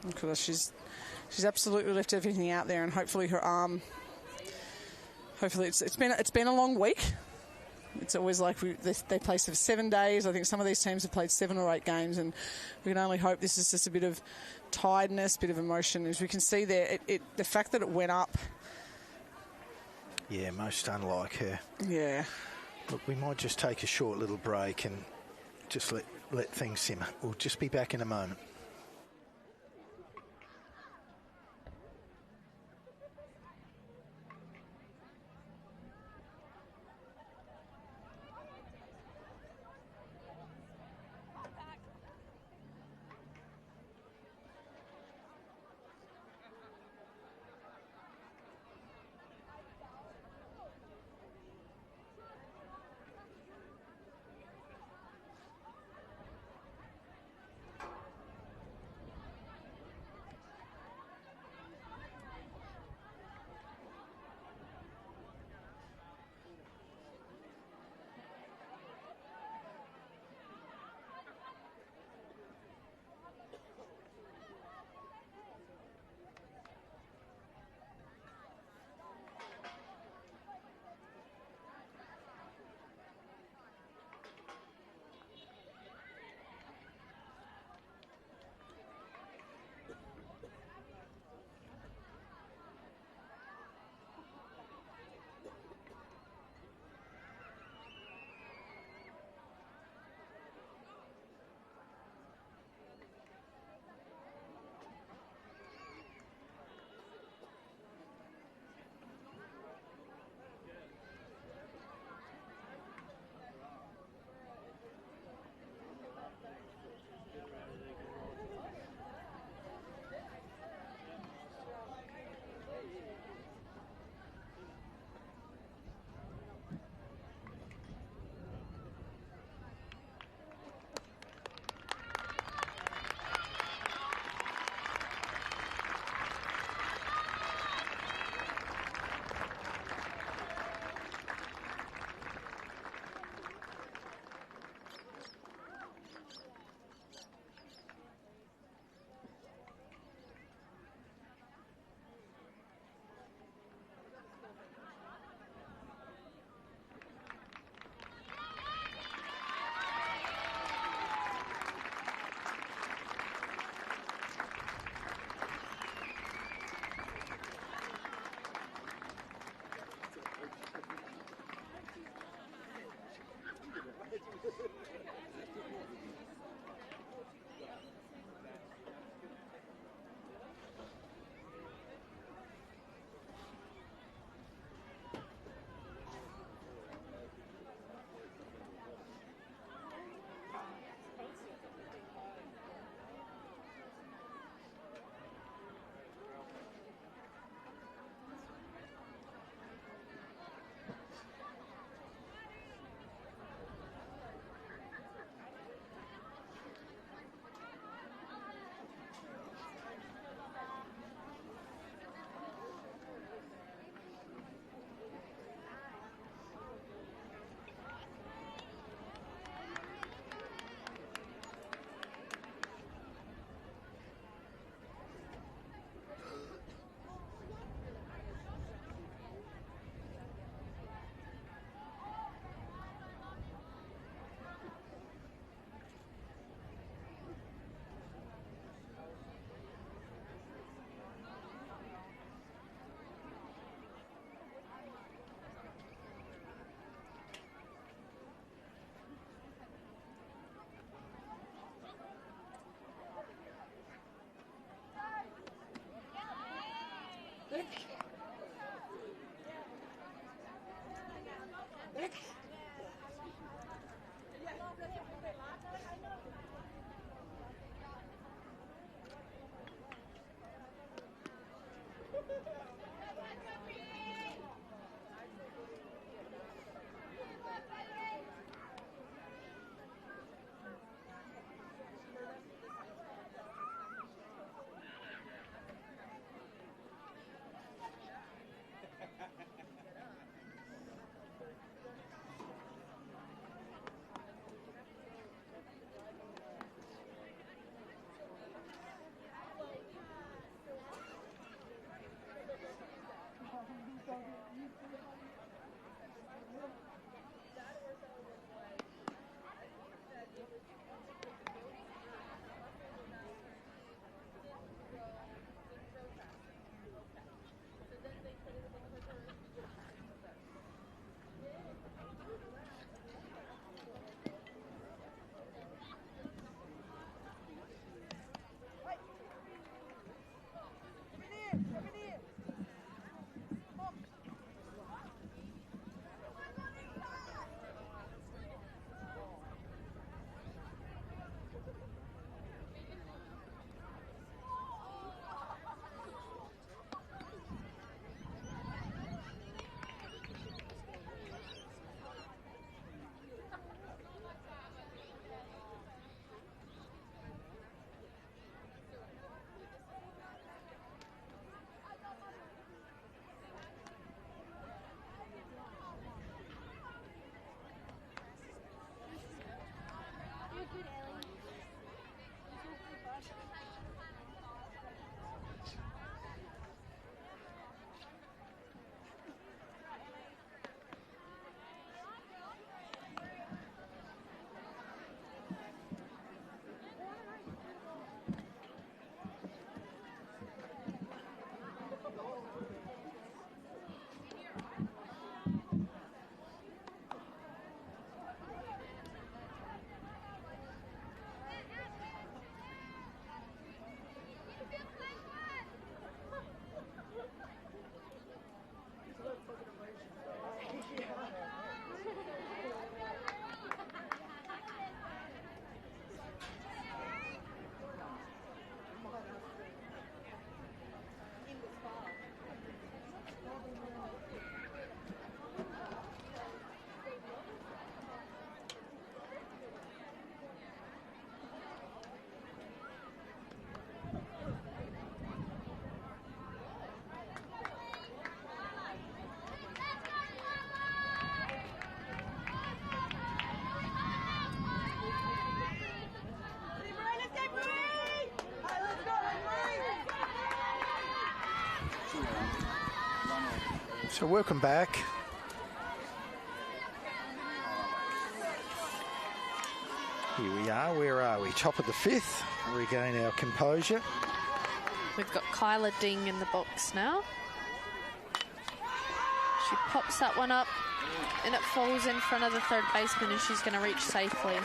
Because she's absolutely left everything out there, and hopefully her arm. Hopefully it's been a long week. It's always like they play for 7 days. I think some of these teams have played 7 or 8 games, and we can only hope this is just a bit of tiredness, bit of emotion. As we can see there, the fact that it went up. Yeah, most unlike her. Yeah. Look, we might just take a short little break and just let things simmer. We'll just be back in a moment. So welcome back. Here we are. Where are we? Top of the fifth. Regain our composure. We've got Kyla Ding in the box now. She pops that one up and it falls in front of the third baseman and she's going to reach safely.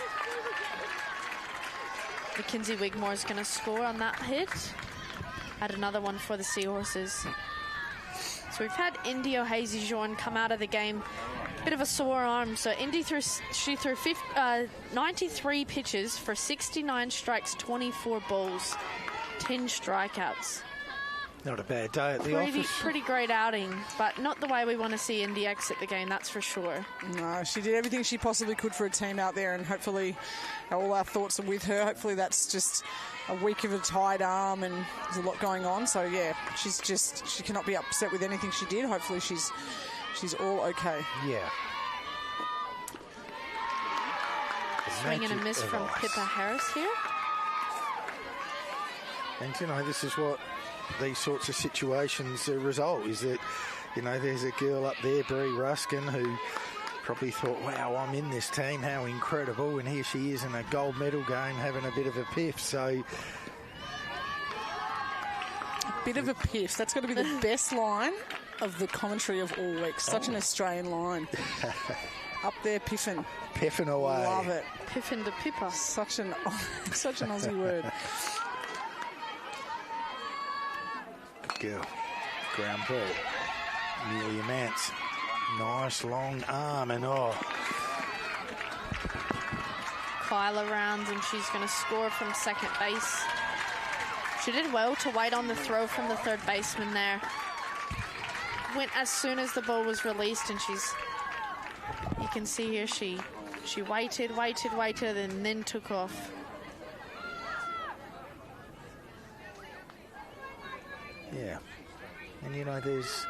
Mackenzie Wigmore is going to score on that hit. Add another one for the Seahorses. So we've had Indy O'Hazy-Jean come out of the game. Bit of a sore arm. So Indy threw 93 pitches for 69 strikes, 24 balls, 10 strikeouts. Not a bad day at the office. Pretty great outing, but not the way we want to see Indy exit the game, that's for sure. No, she did everything she possibly could for a team out there, and hopefully all our thoughts are with her. Hopefully that's just a week of a tied arm and there's a lot going on. So, yeah, she cannot be upset with anything she did. Hopefully she's all okay. Yeah. Swing and a miss from Pippa Harris here. And, you know, this is what these sorts of situations result, is that, you know, there's a girl up there, Brie Ruskin, who probably thought, wow, I'm in this team, how incredible, and here she is in a gold medal game having a bit of a piff. So a bit of a piff. That's got to be the best line of the commentary of all week. Such an Australian line. Up there piffing. Piffing away. Love it. Piffing the Pippa. Such an Aussie word. Good girl. Ground ball. Amelia Mance. Nice long arm and Kyla rounds and she's going to score from second base. She did well to wait on the throw from the third baseman there. Went as soon as the ball was released, and you can see here she waited, and then took off. Yeah. And, you know, there's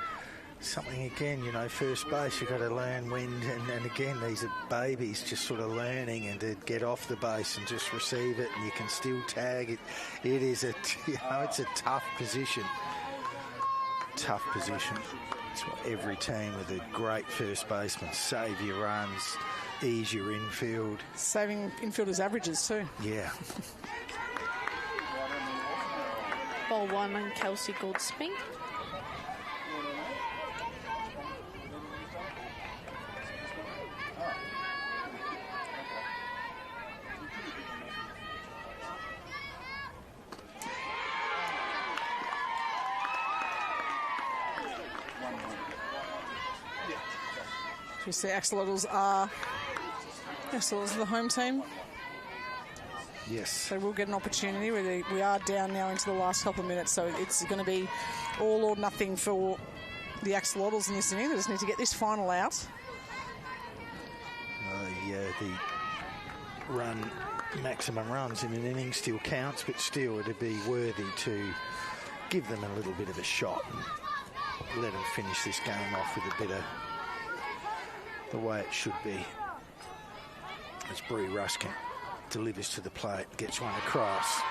something again, you know, first base, you've got to learn when, and again, these are babies just sort of learning and to get off the base and just receive it, and you can still tag it. It is it's a tough position. Tough position. It's what every team with a great first baseman, save your runs, ease your infield. Saving infielders' averages too. Yeah. Ball one on Kelsey Goldspink. You see Axolotls are the home team. Yes. They will get an opportunity where we are down now into the last couple of minutes, so it's going to be all or nothing for the Axolotls in this inning. They just need to get this final out. The maximum runs in an inning still counts, but still it'd be worthy to give them a little bit of a shot and let them finish this game off with a bit of the way it should be. As Bree Ruskin delivers to the plate, gets one across.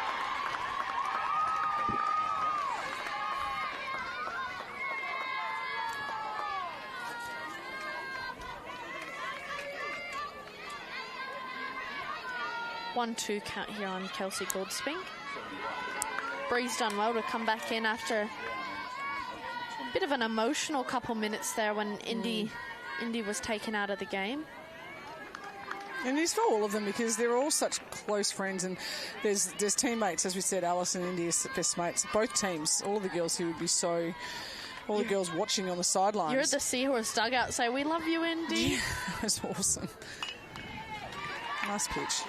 One-two count here on Kelsey Goldspink. Bree's done well to come back in after a bit of an emotional couple minutes there when Indy was taken out of the game. And it is for all of them because they're all such close friends, and there's teammates, as we said, Alice and Indy are best mates. Both teams, all of the girls who would be all the girls watching on the sidelines. You're at the Seahorse dugout, so we love you, Indy. Yeah, that's awesome. Nice pitch.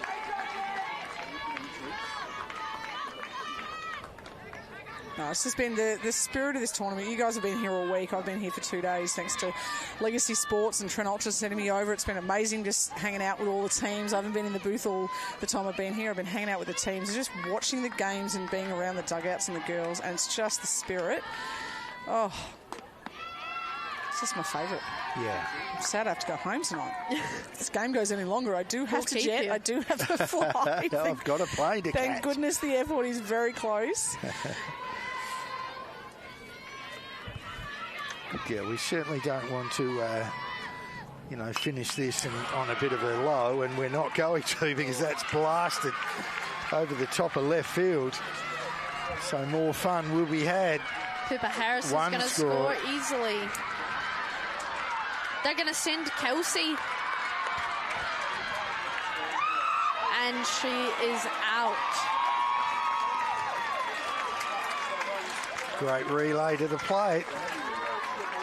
No, it's just been the spirit of this tournament. You guys have been here all week. I've been here for 2 days thanks to Legacy Sports and Trent Ultra sending me over. It's been amazing just hanging out with all the teams. I haven't been in the booth all the time I've been here. I've been hanging out with the teams, just watching the games and being around the dugouts and the girls, and it's just the spirit. Oh, it's just my favourite. Yeah. I'm sad I have to go home tonight. If this game goes any longer, I do have to jet. I do have to fly. I've got a plane to catch. Thank goodness the airport is very close. Yeah, we certainly don't want to, finish this on a bit of a low, and we're not going to because that's blasted over the top of left field. So more fun will be had. Cooper Harris is going to score easily. They're going to send Kelsey. And she is out. Great relay to the plate.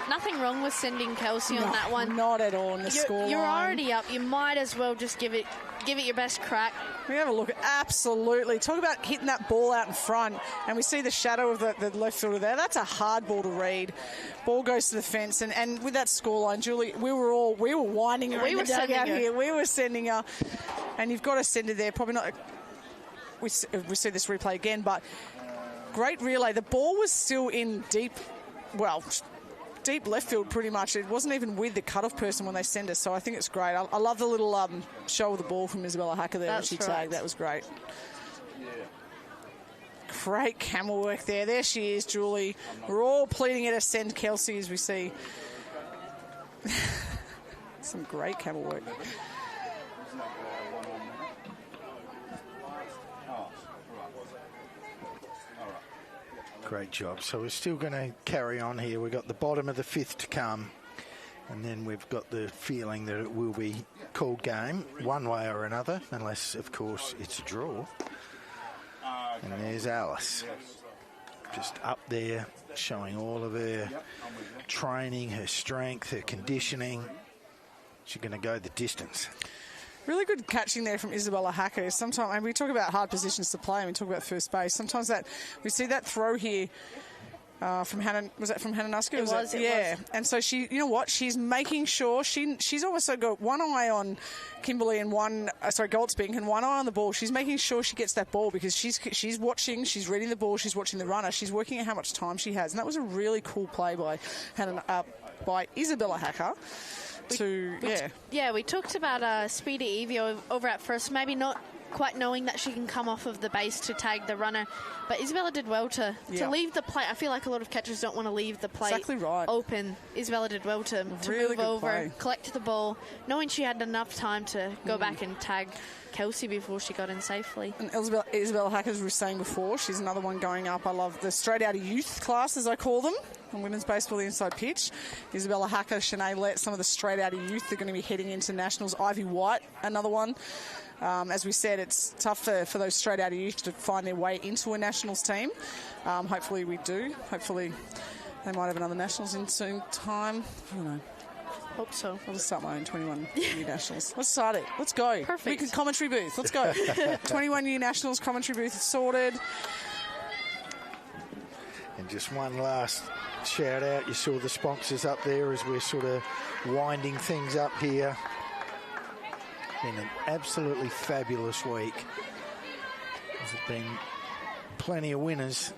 Nothing wrong with sending Kelsey on that one. Not at all in the scoreline. You're already up. You might as well just give it your best crack. We have a look. Absolutely. Talk about hitting that ball out in front, and we see the shadow of the left fielder there. That's a hard ball to read. Ball goes to the fence, and with that scoreline, Julie, we were winding her in the dugout here. We were sending her, and you've got to send her there. Probably not. We see this replay again, but great relay. The ball was still in deep left field pretty much. It wasn't even with the cutoff person when they send us, so I think it's great. I love the little show of the ball from Isabella Hacker there when she tagged. That was great. Yeah. Great camel work there. There she is, Julie. We're all pleading at her send Kelsey as we see. Some great camel work. Great job. So we're still going to carry on here. We've got the bottom of the fifth to come, and then we've got the feeling that it will be called game one way or another, unless, of course, it's a draw. And there's Alice. Just up there, showing all of her training, her strength, her conditioning. She's going to go the distance. Really good catching there from Isabella Hacker. Sometimes, and we talk about hard positions to play, and we talk about first base. Sometimes that we see that throw here from Hannah. Was that from Hannah Nusker? It was. And so she, you know what? She's making sure she's also got one eye on Kimberly and Goldspink, and one eye on the ball. She's making sure she gets that ball because she's watching, she's reading the ball, she's watching the runner, she's working out how much time she has, and that was a really cool play by by Isabella Hacker. We talked about Speedy Evie over at first, maybe not quite knowing that she can come off of the base to tag the runner, but Isabella did well to leave the plate. I feel like a lot of catchers don't want to leave the plate open. Isabella did well to really move over, play. collect the ball, knowing she had enough time to go back and tag Kelsey before she got in safely. And Isabella Hacker, as we were saying before, she's another one going up. I love the straight out of youth class, as I call them, on women's baseball, the inside pitch. Isabella Hacker, Shanae Lett, some of the straight out of youth, they're going to be heading into nationals. Ivy White, another one. As we said, it's tough for those straight out of youth to find their way into a nationals team. Hopefully we do. Hopefully they might have another nationals in soon time. I don't know. Hope so. I'll just start my own 21 new nationals. Let's start it. Let's go. Perfect. We can commentary booth. Let's go. 21 new nationals commentary booth sorted. And just one last shout out. You saw the sponsors up there as we're sort of winding things up here. Been an absolutely fabulous week. There's been plenty of winners,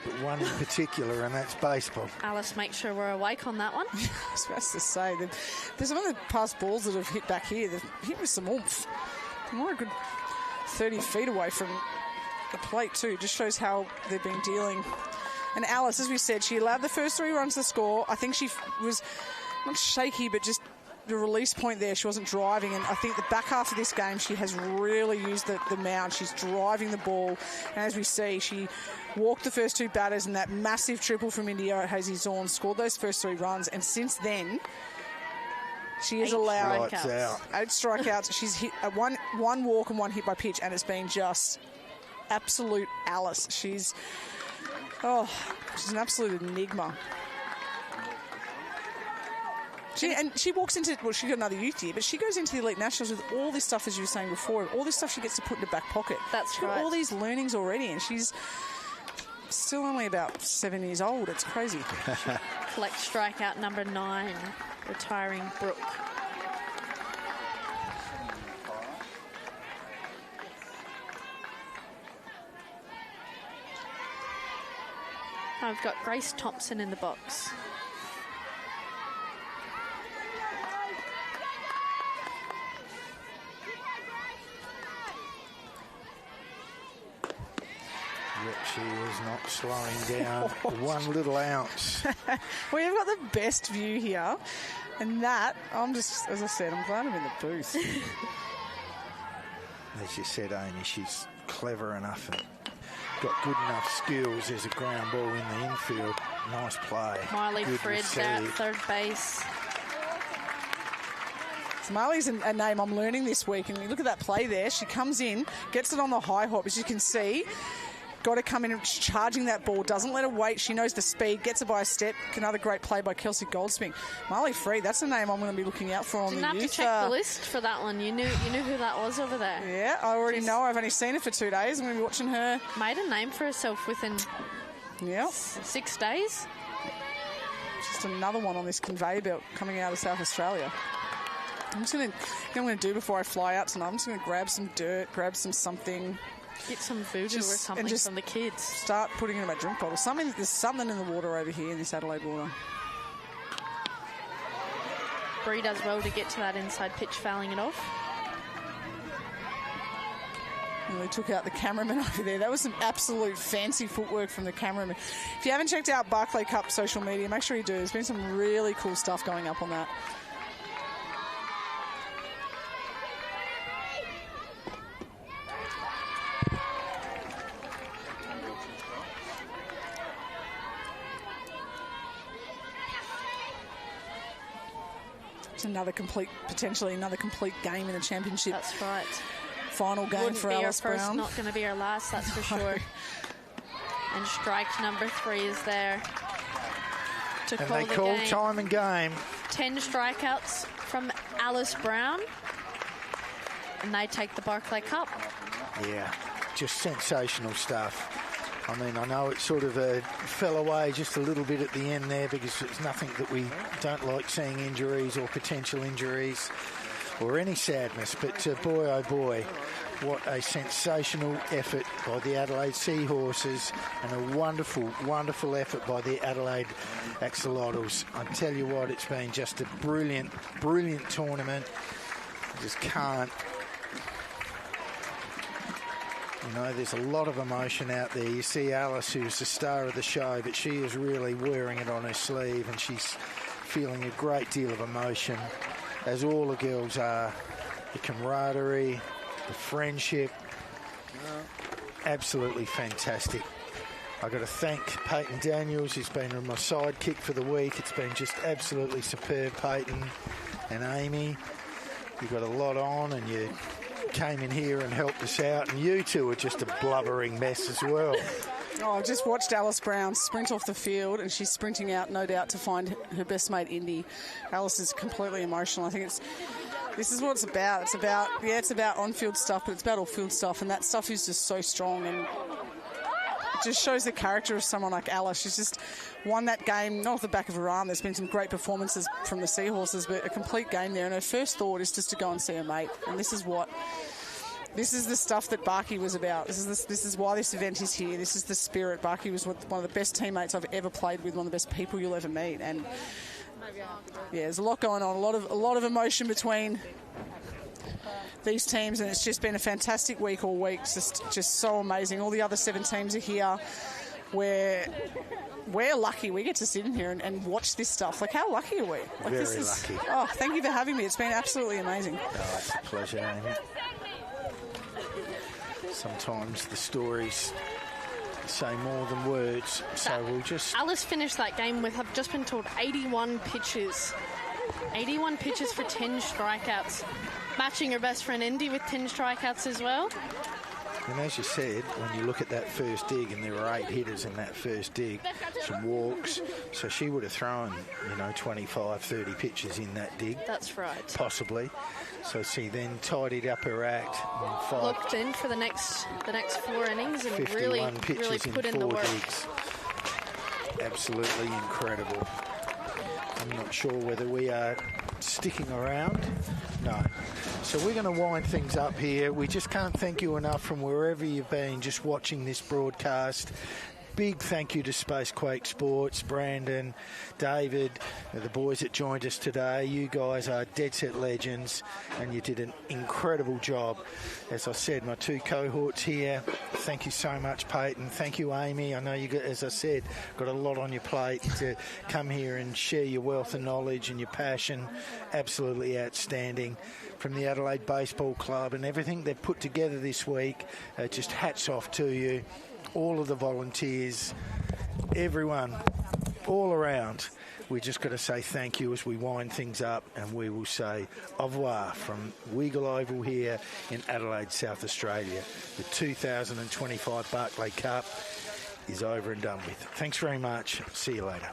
but one in particular, and that's baseball. Alice, make sure we're awake on that one. I was supposed to say that there's some of the past balls that have hit back here. They've hit with some oomph. More a good 30 feet away from the plate too. Just shows how they've been dealing. And Alice, as we said, she allowed the first 3 runs to score. I think she was not shaky, but just the release point there, she wasn't driving, and I think the back half of this game she has really used the mound. She's driving the ball, and as we see, she walked the first 2 batters, and that massive triple from India at Hazy Zorn scored those first 3 runs, and since then she has allowed 8 strikeouts. She's hit one walk and 1 hit by pitch, and it's been just absolute Alice. She's an absolute enigma. She walks into, she got another youth year, but she goes into the Elite Nationals with all this stuff, as you were saying before, all this stuff she gets to put in the back pocket. That's she's got all these learnings already, and she's still only about 7 years old. It's crazy. Collect strikeout number 9, retiring Brooke. I've got Grace Thompson in the box. Yet she is not slowing down one little ounce. Well, you've got the best view here, and that, as I said, I'm glad I'm in the booth. As you said, Amy, she's clever enough and got good enough skills. There's a ground ball in the infield. Nice play. Marley Fred at third base. So Marley's a name I'm learning this week, and you look at that play there. She comes in, gets it on the high hop, as you can see. Got to come in and charging that ball. Doesn't let her wait. She knows the speed. Gets it by a step. Another great play by Kelsey Goldsmith. Marley Freed, that's a name I'm going to be looking out for on the youth. Didn't have to check the list for that one. You knew who that was over there. Yeah, I already know. I've only seen her for 2 days. I'm going to be watching her. Made a name for herself within 6 days. Just another one on this conveyor belt coming out of South Australia. I'm going to do before I fly out tonight. I'm just going to grab some dirt, grab something. Get some voodoo or something from the kids. Start putting it in my drink bottle. There's something in the water over here in this Adelaide water. Bree does well to get to that inside pitch, fouling it off. And we took out the cameraman over there. That was some absolute fancy footwork from the cameraman. If you haven't checked out Barclay Cup social media, make sure you do. There's been some really cool stuff going up on that. Potentially another complete game in the championship. That's right. Final game for Alice Brown. Not going to be our last, that's for sure. And strike number 3 is there. to And call they the call game. time and game. 10 strikeouts from Alice Brown. And they take the Barclay Cup. Yeah, just sensational stuff. I mean, I know it sort of fell away just a little bit at the end there because it's nothing that we don't like seeing injuries or potential injuries or any sadness. But boy, oh boy, what a sensational effort by the Adelaide Seahorses and a wonderful, wonderful effort by the Adelaide Axolotls. I tell you what, it's been just a brilliant, brilliant tournament. I just can't. You know, there's a lot of emotion out there. You see Alice, who's the star of the show, but she is really wearing it on her sleeve and she's feeling a great deal of emotion, as all the girls are. The camaraderie, the friendship, absolutely fantastic. I've got to thank Peyton Daniels, who's been my sidekick for the week. It's been just absolutely superb, Peyton and Amy. You've got a lot on and you came in here and helped us out, and you two are just a blubbering mess as well. Oh, I've just watched Alice Brown sprint off the field, and she's sprinting out, no doubt, to find her best mate, Indy. Alice is completely emotional. I think this is what it's about. It's about on-field stuff, but it's about off-field stuff, and that stuff is just so strong, and it just shows the character of someone like Alice. She's just won that game, not off the back of her arm. There's been some great performances from the Seahorses, but a complete game there, and her first thought is just to go and see her mate, and this is the stuff that Barclay was about. This is why this event is here. This is the spirit. Barclay was one of the best teammates I've ever played with, one of the best people you'll ever meet. And yeah, there's a lot going on, a lot of emotion between these teams, and it's just been a fantastic week all week. It's just so amazing. All the other 7 teams are here. We're lucky we get to sit in here and watch this stuff. Like, how lucky are we? Like, Very lucky. Oh, thank you for having me. It's been absolutely amazing. Oh, it's a pleasure, Amy. Sometimes the stories say more than words, so we'll just... Alice finished that game with, I've just been told, 81 pitches. 81 pitches for 10 strikeouts. Matching her best friend Indy with 10 strikeouts as well. And as you said, when you look at that first dig, and there were 8 hitters in that first dig, some walks, so she would have thrown, 25, 30 pitches in that dig. That's right. Possibly. So she then tidied up her act. And looked in for the next 4 innings and 51 really pitches put in the 4 work. digs. Absolutely incredible. I'm not sure whether we are sticking around. No. So we're going to wind things up here. We just can't thank you enough from wherever you've been just watching this broadcast. Big thank you to Spacequake Sports, Brandon, David, the boys that joined us today. You guys are dead set legends and you did an incredible job. As I said, my 2 cohorts here, thank you so much, Peyton. Thank you, Amy. I know you got, as I said, got a lot on your plate to come here and share your wealth of knowledge and your passion. Absolutely outstanding. From the Adelaide Baseball Club and everything they've put together this week, just hats off to you. All of the volunteers, everyone, all around. We just got to say thank you as we wind things up, and we will say au revoir from Weagle Oval here in Adelaide, South Australia. The 2025 Barclay Cup is over and done with. Thanks very much. See you later.